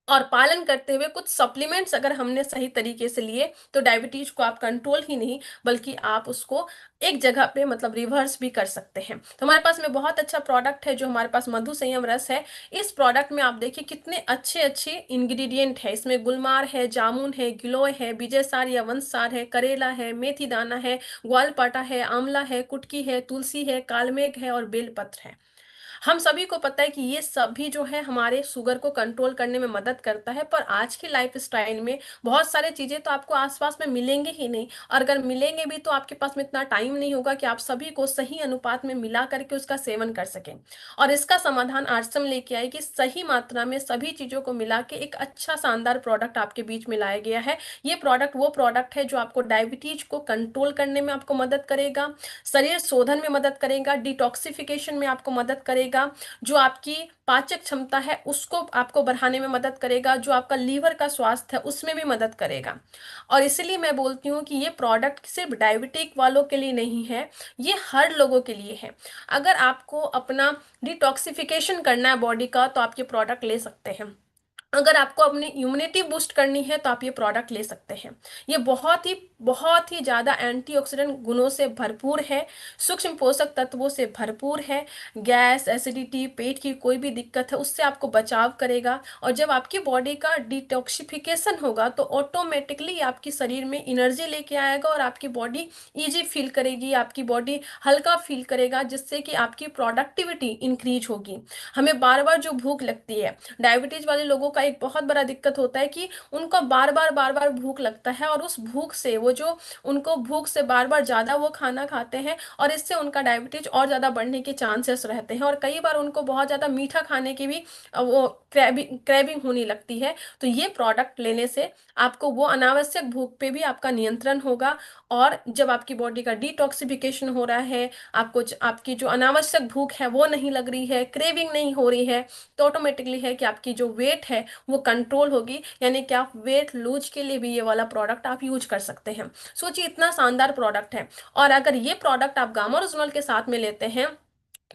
और पालन करते हुए कुछ सप्लीमेंट्स अगर हमने सही तरीके से लिए, तो डायबिटीज को आप कंट्रोल ही नहीं बल्कि आप उसको एक जगह पे मतलब रिवर्स भी कर सकते हैं। तो हमारे पास में बहुत अच्छा प्रोडक्ट है जो हमारे पास मधु संयम रस है। इस प्रोडक्ट में आप देखिए कितने अच्छे अच्छे इंग्रेडिएंट है। इसमें गुलमार है, जामुन है, गिलोय है, विजयसार या वंशसार है, करेला है, मेथी दाना है, ग्वालपाटा है, आंवला है, कुटकी है, तुलसी है, कालमेघ है और बेलपत्र है। हम सभी को पता है कि ये सभी जो है हमारे शुगर को कंट्रोल करने में मदद करता है। पर आज की लाइफ स्टाइल में बहुत सारे चीजें तो आपको आसपास में मिलेंगे ही नहीं, और अगर मिलेंगे भी तो आपके पास में इतना टाइम नहीं होगा कि आप सभी को सही अनुपात में मिला करके उसका सेवन कर सकें। और इसका समाधान आरसम लेके आए कि सही मात्रा में सभी चीजों को मिला के एक अच्छा शानदार प्रोडक्ट आपके बीच में लाया गया है। ये प्रोडक्ट वो प्रोडक्ट है जो आपको डायबिटीज को कंट्रोल करने में आपको मदद करेगा, शरीर शोधन में मदद करेगा, डिटॉक्सिफिकेशन में आपको मदद करेगा, जो आपकी पाचक क्षमता है उसको आपको बढ़ाने में मदद करेगा, जो आपका लीवर का स्वास्थ्य है उसमें भी मदद करेगा। और इसलिए मैं बोलती हूँ कि ये प्रोडक्ट सिर्फ डायबिटिक वालों के लिए नहीं है, ये हर लोगों के लिए है। अगर आपको अपना डिटॉक्सिफिकेशन करना है बॉडी का तो आप ये प्रोडक्ट ले सकते हैं। अगर आपको अपनी इम्यूनिटी बूस्ट करनी है तो आप ये प्रोडक्ट ले सकते हैं। ये बहुत ही ज़्यादा एंटीऑक्सीडेंट गुणों से भरपूर है, सूक्ष्म पोषक तत्वों से भरपूर है। गैस, एसिडिटी, पेट की कोई भी दिक्कत है उससे आपको बचाव करेगा। और जब आपकी बॉडी का डिटॉक्सिफिकेशन होगा तो ऑटोमेटिकली आपकी शरीर में एनर्जी लेके आएगा और आपकी बॉडी ईजी फील करेगी, आपकी बॉडी हल्का फील करेगा, जिससे कि आपकी प्रोडक्टिविटी इंक्रीज होगी। हमें बार बार जो भूख लगती है, डायबिटीज वाले लोगों का एक बहुत बड़ा दिक्कत होता है कि उनको बार बार भूख लगता है, और उस भूख से वो जो उनको भूख से बार बार ज्यादा वो खाना खाते हैं, और इससे उनका डायबिटीज और ज्यादा बढ़ने के चांसेस रहते हैं। और कई बार उनको बहुत ज्यादा मीठा खाने की भी वो क्रेविंग होने लगती है। तो ये प्रोडक्ट लेने से आपको वो अनावश्यक भूख पे भी आपका नियंत्रण होगा, और जब आपकी बॉडी का डिटॉक्सिफिकेशन हो रहा है, आपको आपकी जो अनावश्यक भूख है वो नहीं लग रही है, क्रेविंग नहीं हो रही है, तो ऑटोमेटिकली है कि आपकी जो वेट है वो कंट्रोल होगी। यानी कि आप वेट लूज के लिए भी ये वाला प्रोडक्ट आप यूज कर सकते हैं। सोचिए इतना शानदार प्रोडक्ट है। और अगर ये प्रोडक्ट आप गामा ओरिजिनल के साथ में लेते हैं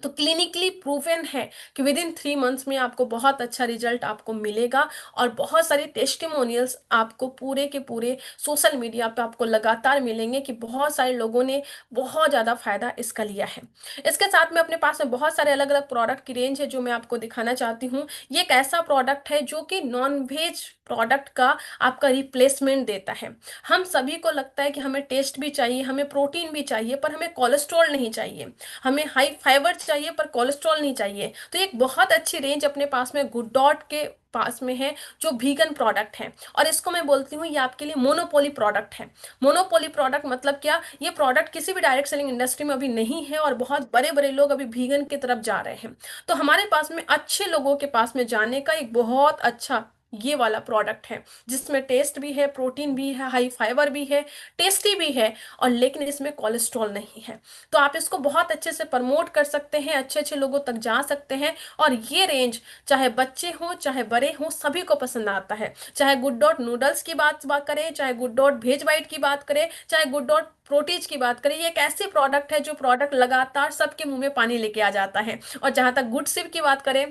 तो क्लिनिकली प्रूवन है कि विद इन 3 मंथ्स में आपको बहुत अच्छा रिजल्ट आपको मिलेगा और बहुत सारे टेस्टिमोनियल्स आपको पूरे के पूरे सोशल मीडिया पे आपको लगातार मिलेंगे कि बहुत सारे लोगों ने बहुत ज़्यादा फायदा इसका लिया है। इसके साथ में अपने पास में बहुत सारे अलग अलग प्रोडक्ट की रेंज है जो मैं आपको दिखाना चाहती हूँ। ये एक ऐसा प्रोडक्ट है जो कि नॉन वेज प्रोडक्ट का आपका रिप्लेसमेंट देता है। हम सभी को लगता है कि हमें टेस्ट भी चाहिए, हमें प्रोटीन भी चाहिए, पर हमें कोलेस्ट्रॉल नहीं चाहिए, हमें हाई फाइबर चाहिए पर कोलेस्ट्रॉल नहीं चाहिए। तो एक बहुत अच्छी रेंज अपने पास में गुड डॉट के पास में है जो वीगन प्रोडक्ट है, और इसको मैं बोलती हूँ ये आपके लिए मोनोपोली प्रोडक्ट है। मोनोपोली प्रोडक्ट मतलब क्या, ये प्रोडक्ट किसी भी डायरेक्ट सेलिंग इंडस्ट्री में अभी नहीं है और बहुत बड़े बड़े लोग अभी वीगन की तरफ जा रहे हैं। तो हमारे पास में अच्छे लोगों के पास में जाने का एक बहुत अच्छा ये वाला प्रोडक्ट है जिसमें टेस्ट भी है, प्रोटीन भी है, हाई फाइबर भी है, टेस्टी भी है, और लेकिन इसमें कोलेस्ट्रॉल नहीं है। तो आप इसको बहुत अच्छे से प्रमोट कर सकते हैं, अच्छे अच्छे लोगों तक जा सकते हैं। और ये रेंज चाहे बच्चे हों चाहे बड़े हों सभी को पसंद आता है। चाहे गुड डॉट नूडल्स की बात करें, चाहे गुड डॉट वेज वाइट की बात करें, चाहे गुड डॉट प्रोटीज की बात करें, ये एक ऐसे प्रोडक्ट है जो प्रोडक्ट लगातार सबके मुंह में पानी लेके आ जाता है। और जहां तक गुड सिप की बात करें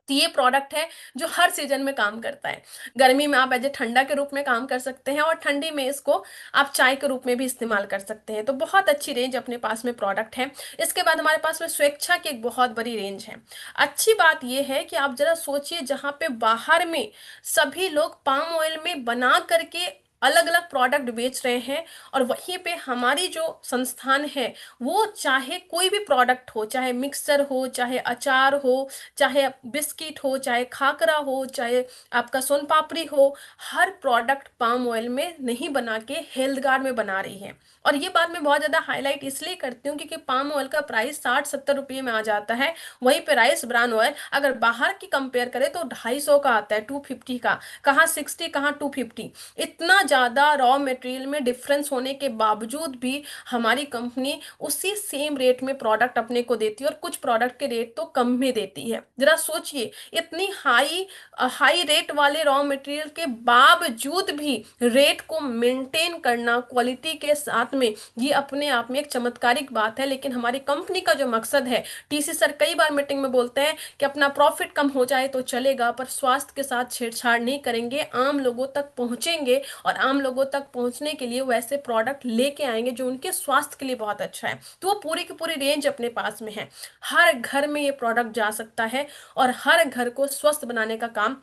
तो ये प्रोडक्ट है जो हर सीजन में काम करता है। गर्मी में आप एज ए ठंडा के रूप में काम कर सकते हैं और ठंडी में इसको आप चाय के रूप में भी इस्तेमाल कर सकते हैं। तो बहुत अच्छी रेंज अपने पास में प्रोडक्ट है। इसके बाद हमारे पास में स्वेच्छा की एक बहुत बड़ी रेंज है। अच्छी बात यह है कि आप जरा सोचिए, जहाँ पे बाहर में सभी लोग पाम ऑयल में बना करके अलग अलग प्रोडक्ट बेच रहे हैं, और वहीं पे हमारी जो संस्थान है वो चाहे कोई भी प्रोडक्ट हो, चाहे मिक्सर हो, चाहे अचार हो, चाहे बिस्किट हो, चाहे खाकरा हो, चाहे आपका सोन पापड़ी हो, हर प्रोडक्ट पाम ऑयल में नहीं बना के हेल्थ गार्ड में बना रही है। और ये बात मैं बहुत ज़्यादा हाईलाइट इसलिए करती हूँ क्योंकि पाम ऑयल का प्राइस 60-70 रुपये में आ जाता है। वहीं पे राइस ब्रान ऑयल अगर बाहर की कंपेयर करें तो 250 का आता है, 250 का, कहाँ 60, कहाँ 250। इतना ज़्यादा रॉ मटेरियल में डिफरेंस होने के बावजूद भी हमारी कंपनी उसी सेम रेट में प्रोडक्ट अपने को देती है, और कुछ प्रोडक्ट के रेट तो कम में देती है। जरा सोचिए, इतनी हाई रेट वाले रॉ मटेरियल के बावजूद भी रेट को मेंटेन करना क्वालिटी के साथ में, ये अपने आप में एक चमत्कारिक बात है। लेकिन हमारी कंपनी का जो मकसद है, टीसी सर कई बार मीटिंग में बोलते हैं कि अपना प्रॉफिट कम हो जाए तो चलेगा, पर स्वास्थ्य के साथ छेड़छाड़ नहीं करेंगे, आम लोगों तक पहुंचेंगे और आम लोगों तक पहुंचने के लिए वो ऐसे प्रोडक्ट लेके आएंगे जो उनके स्वास्थ्य के लिए बहुत अच्छा है। तो वो पूरी की पूरी रेंज अपने पास में है। हर घर में ये प्रोडक्ट जा सकता है और हर घर को स्वस्थ बनाने का काम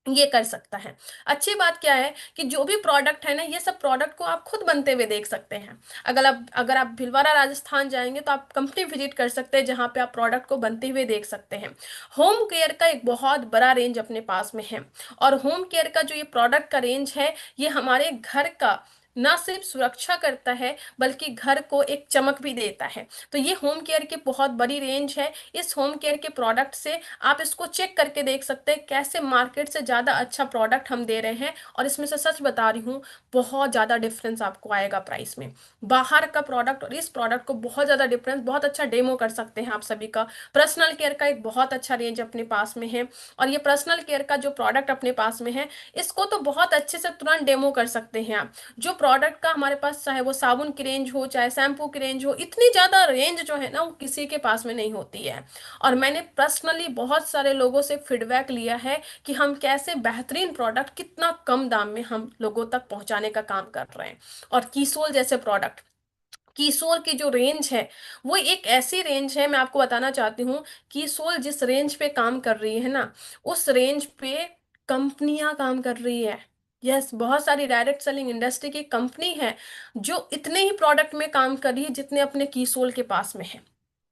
ये कर सकता है। अच्छी बात क्या है कि जो भी प्रोडक्ट है ना, ये सब प्रोडक्ट को आप खुद बनते हुए देख सकते हैं। अगर आप भिलवाड़ा राजस्थान जाएंगे तो आप कंपनी विजिट कर सकते हैं जहां पे आप प्रोडक्ट को बनते हुए देख सकते हैं। होम केयर का एक बहुत बड़ा रेंज अपने पास में है, और होम केयर का जो ये प्रोडक्ट का रेंज है, ये हमारे घर का न सिर्फ सुरक्षा करता है बल्कि घर को एक चमक भी देता है। तो ये होम केयर की बहुत बड़ी रेंज है। इस होम केयर के प्रोडक्ट से आप इसको चेक करके देख सकते हैं कैसे मार्केट से ज़्यादा अच्छा प्रोडक्ट हम दे रहे हैं, और इसमें से सच बता रही हूँ बहुत ज़्यादा डिफरेंस आपको आएगा प्राइस में। बाहर का प्रोडक्ट और इस प्रोडक्ट को बहुत ज़्यादा डिफरेंस, बहुत अच्छा डेमो कर सकते हैं आप सभी का। पर्सनल केयर का एक बहुत अच्छा रेंज अपने पास में है, और ये पर्सनल केयर का जो प्रोडक्ट अपने पास में है इसको तो बहुत अच्छे से तुरंत डेमो कर सकते हैं आप। जो प्रोडक्ट का हमारे पास, चाहे वो साबुन की रेंज हो, चाहे शैम्पू की रेंज हो, इतनी ज़्यादा रेंज जो है ना वो किसी के पास में नहीं होती है। और मैंने पर्सनली बहुत सारे लोगों से फीडबैक लिया है कि हम कैसे बेहतरीन प्रोडक्ट कितना कम दाम में हम लोगों तक पहुंचाने का काम कर रहे हैं। और कीसोल जैसे प्रोडक्ट, कीसोल की जो रेंज है वो एक ऐसी रेंज है, मैं आपको बताना चाहती हूँ, कीसोल जिस रेंज पे काम कर रही है ना, उस रेंज पे कंपनियां काम कर रही है। यस, बहुत सारी डायरेक्ट सेलिंग इंडस्ट्री की कंपनी है जो इतने ही प्रोडक्ट में काम कर रही है जितने अपने कीसोल के पास में है।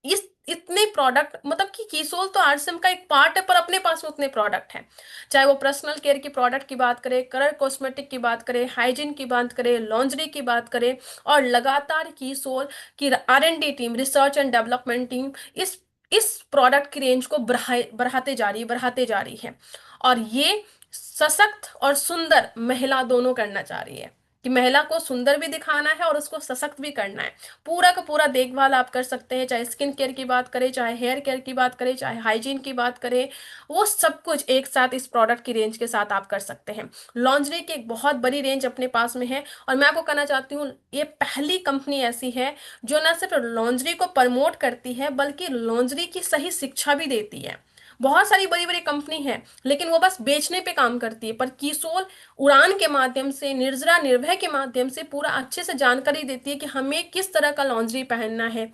इस इतने प्रोडक्ट, मतलब कि कीसोल तो आरसीएम का एक पार्ट है पर अपने पास में उतने प्रोडक्ट हैं। चाहे वो पर्सनल केयर की प्रोडक्ट की बात करें, कलर कॉस्मेटिक की बात करें, हाइजीन की बात करें, लॉन्ड्री की बात करें, और लगातार कीसोल की R&D team, research and development team इस प्रोडक्ट की रेंज को बढ़ाते जा रही है, और ये सशक्त और सुंदर महिला दोनों करना चाह रही है। कि महिला को सुंदर भी दिखाना है और उसको सशक्त भी करना है। पूरा का पूरा देखभाल आप कर सकते हैं, चाहे स्किन केयर की बात करें, चाहे हेयर केयर की बात करें, चाहे हाइजीन की बात करें, वो सब कुछ एक साथ इस प्रोडक्ट की रेंज के साथ आप कर सकते हैं। लॉन्जरी की एक बहुत बड़ी रेंज अपने पास में है, और मैं आपको कहना चाहती हूँ ये पहली कंपनी ऐसी है जो न सिर्फ लॉन्जरी को प्रमोट करती है बल्कि लॉन्जरी की सही शिक्षा भी देती है। बहुत सारी बड़ी बड़ी कंपनी है लेकिन वो बस बेचने पे काम करती है, पर कीसोल उड़ान के माध्यम से, निर्जरा निर्भय के माध्यम से पूरा अच्छे से जानकारी देती है कि हमें किस तरह का लॉन्जरी पहनना है,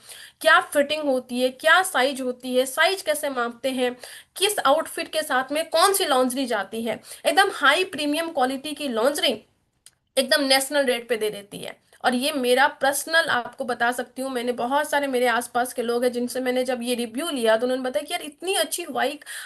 क्या फिटिंग होती है, क्या साइज होती है, साइज कैसे मापते हैं, किस आउटफिट के साथ में कौन सी लॉन्जरी जाती है। एकदम हाई प्रीमियम क्वालिटी की लॉन्जरी एकदम नेशनल रेट पे दे देती है। और ये मेरा पर्सनल आपको बता सकती हूँ, मैंने बहुत सारे मेरे आसपास के लोग हैं जिनसे मैंने जब ये रिव्यू लिया तो उन्होंने बताया कि यार इतनी अच्छी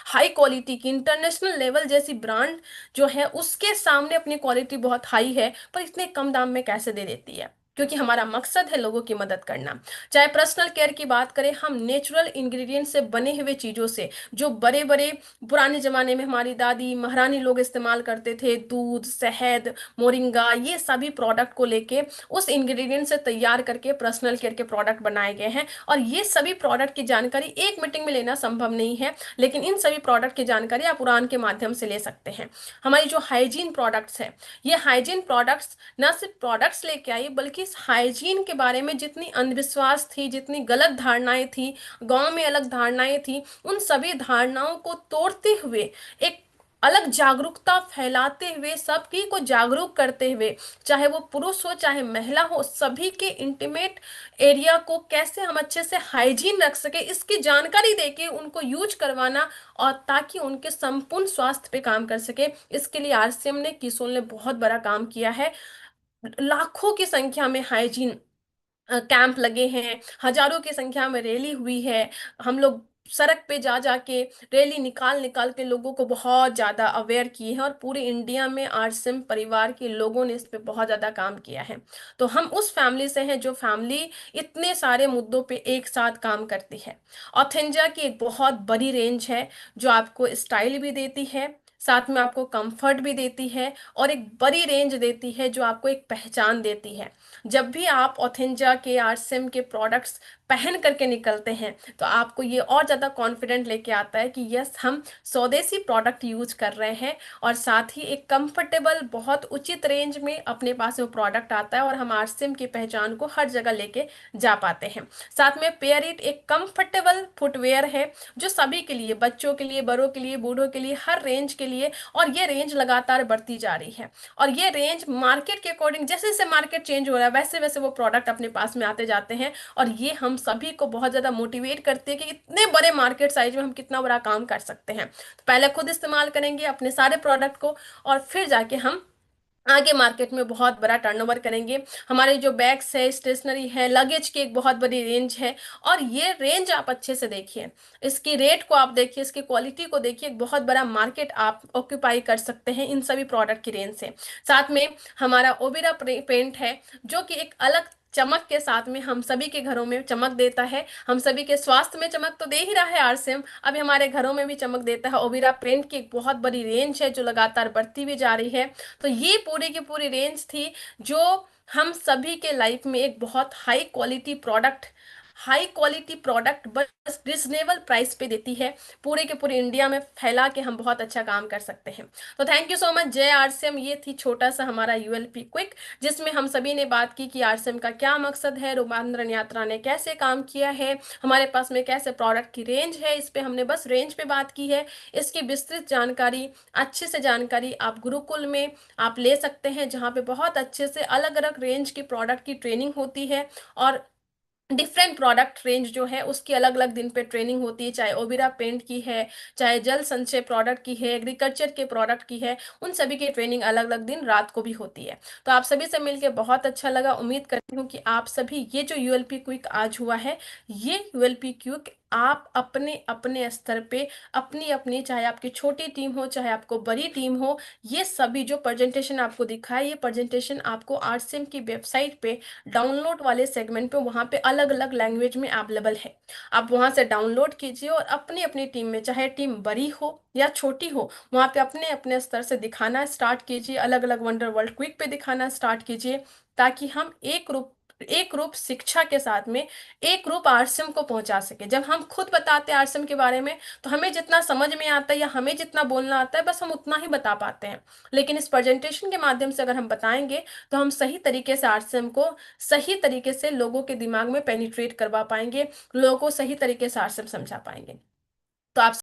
हाई क्वालिटी की इंटरनेशनल लेवल जैसी ब्रांड जो है उसके सामने अपनी क्वालिटी बहुत हाई है पर इतने कम दाम में कैसे दे देती है, क्योंकि हमारा मकसद है लोगों की मदद करना। चाहे पर्सनल केयर की बात करें, हम नेचुरल इंग्रेडिएंट से बने हुए चीज़ों से, जो बड़े बड़े पुराने ज़माने में हमारी दादी महारानी लोग इस्तेमाल करते थे, दूध, शहद, मोरिंगा, ये सभी प्रोडक्ट को लेके उस इंग्रेडिएंट से तैयार करके पर्सनल केयर के प्रोडक्ट बनाए गए हैं। और ये सभी प्रोडक्ट की जानकारी एक मीटिंग में लेना संभव नहीं है, लेकिन इन सभी प्रोडक्ट की जानकारी आप उड़ान के माध्यम से ले सकते हैं। हमारी जो हाइजीन प्रोडक्ट्स है, ये हाइजीन प्रोडक्ट्स न सिर्फ प्रोडक्ट्स लेके आई बल्कि इस हाइजीन के बारे में जितनी अंधविश्वास थी, जितनी गलत धारणाएं थी, गांव में अलग धारणाएं थी, उन सभी धारणाओं को तोड़ते हुए, एक अलग जागरूकता फैलाते हुए, सबकी को जागरूक करते हुए, चाहे वो पुरुष हो चाहे महिला हो, सभी के इंटीमेट एरिया को कैसे हम अच्छे से हाइजीन रख सके इसकी जानकारी देके उनको यूज करवाना, और ताकि उनके संपूर्ण स्वास्थ्य पे काम कर सके। इसके लिए आरसीएम ने, किसोल ने बहुत बड़ा काम किया है। लाखों की संख्या में हाइजीन कैंप लगे हैं, हजारों की संख्या में रैली हुई है। हम लोग सड़क पे जा जाके रैली निकाल निकाल के लोगों को बहुत ज़्यादा अवेयर किए हैं, और पूरे इंडिया में आरसीएम परिवार के लोगों ने इस पे बहुत ज़्यादा काम किया है। तो हम उस फैमिली से हैं जो फैमिली इतने सारे मुद्दों पे एक साथ काम करती है। ऑथेंजा की एक बहुत बड़ी रेंज है जो आपको स्टाइल भी देती है, साथ में आपको कंफर्ट भी देती है, और एक बड़ी रेंज देती है जो आपको एक पहचान देती है। जब भी आप ऑथेंजा के, आरसीएम के प्रोडक्ट्स पहन करके निकलते हैं तो आपको ये और ज़्यादा कॉन्फिडेंट लेके आता है कि यस, हम स्वदेशी प्रोडक्ट यूज कर रहे हैं, और साथ ही एक कंफर्टेबल बहुत उचित रेंज में अपने पास वो प्रोडक्ट आता है, और हम आरसीएम की पहचान को हर जगह लेके जा पाते हैं। साथ में पेयर इट एक कंफर्टेबल फुटवेयर है जो सभी के लिए, बच्चों के लिए, बड़ों के लिए, बूढ़ों के लिए, हर रेंज के लिए, और ये रेंज लगातार बढ़ती जा रही है। और ये रेंज मार्केट के अकॉर्डिंग, जैसे जैसे मार्केट चेंज हो रहा है वैसे वैसे वो प्रोडक्ट अपने पास में आते जाते हैं, और ये हम सभी को बहुत ज़्यादा मोटिवेट करते हैं कि इतने बड़े मार्केट साइज में हम कितना बड़ा काम कर सकते हैं। तो पहले खुद इस्तेमाल करेंगे अपने सारे प्रोडक्ट को, और फिर जाके हम आगे मार्केट में बहुत बड़ा टर्नओवर करेंगे। हमारे जो बैग्स है, स्टेशनरी है, लगेज की एक बहुत बड़ी रेंज है, और ये रेंज आप अच्छे से देखिए, इसकी रेट को आप देखिए, इसकी क्वालिटी को देखिए, एक बहुत बड़ा मार्केट आप ऑक्यूपाई कर सकते हैं इन सभी प्रोडक्ट की रेंज से। साथ में हमारा ओबेरा पेंट है जो कि एक अलग चमक के साथ में हम सभी के घरों में चमक देता है। हम सभी के स्वास्थ्य में चमक तो दे ही रहा है आरसीएम, अभी हमारे घरों में भी चमक देता है। ओबेरा पेंट की एक बहुत बड़ी रेंज है जो लगातार बढ़ती भी जा रही है। तो ये पूरी की पूरी रेंज थी जो हम सभी के लाइफ में एक बहुत हाई क्वालिटी प्रोडक्ट बस रिजनेबल प्राइस पे देती है, पूरे के पूरे इंडिया में फैला के हम बहुत अच्छा काम कर सकते हैं। तो थैंक यू सो मच, जय आरसीएम। ये थी छोटा सा हमारा यूएलपी क्विक, जिसमें हम सभी ने बात की कि आरसीएम का क्या मकसद है, रूपांतरण यात्रा ने कैसे काम किया है, हमारे पास में कैसे प्रोडक्ट की रेंज है, इस पे हमने बस रेंज पे बात की है। इसकी विस्तृत जानकारी, अच्छे से जानकारी आप गुरुकुल में आप ले सकते हैं, जहाँ पे बहुत अच्छे से अलग अलग रेंज की प्रोडक्ट की ट्रेनिंग होती है, और डिफरेंट प्रोडक्ट रेंज जो है उसकी अलग अलग दिन पे ट्रेनिंग होती है, चाहे ओबेरा पेंट की है, चाहे जल संचय प्रोडक्ट की है, एग्रीकल्चर के प्रोडक्ट की है, उन सभी की ट्रेनिंग अलग अलग दिन रात को भी होती है। तो आप सभी से मिलकर बहुत अच्छा लगा। उम्मीद करती हूँ कि आप सभी, ये जो यूएलपी क्विक आज हुआ है, ये यूएलपी क्विक आप अपने अपने स्तर पे अपनी अपनी, चाहे आपकी छोटी टीम हो चाहे आपको बड़ी टीम हो, ये सभी जो प्रेजेंटेशन आपको दिखा है, ये प्रेजेंटेशन आपको आरसीएम की वेबसाइट पे डाउनलोड वाले सेगमेंट पे वहाँ पे अलग अलग लैंग्वेज में अवेलेबल है। आप वहाँ से डाउनलोड कीजिए और अपनी अपनी टीम में, चाहे टीम बड़ी हो या छोटी हो, वहाँ पे अपने अपने स्तर से दिखाना स्टार्ट कीजिए, अलग अलग वंडर वर्ल्ड क्विक पे दिखाना स्टार्ट कीजिए, ताकि हम एक रूप शिक्षा के साथ में एक रूप आरसीएम को पहुंचा सके। जब हम खुद बताते हैं आरसीएम के बारे में, तो हमें जितना समझ में आता है या हमें जितना बोलना आता है, बस हम उतना ही बता पाते हैं। लेकिन इस प्रेजेंटेशन के माध्यम से अगर हम बताएंगे, तो हम सही तरीके से आरसीएम को सही तरीके से लोगों के दिमाग में पेनिट्रेट करवा पाएंगे, लोगों को सही तरीके से आरसीएम समझा पाएंगे। तो आप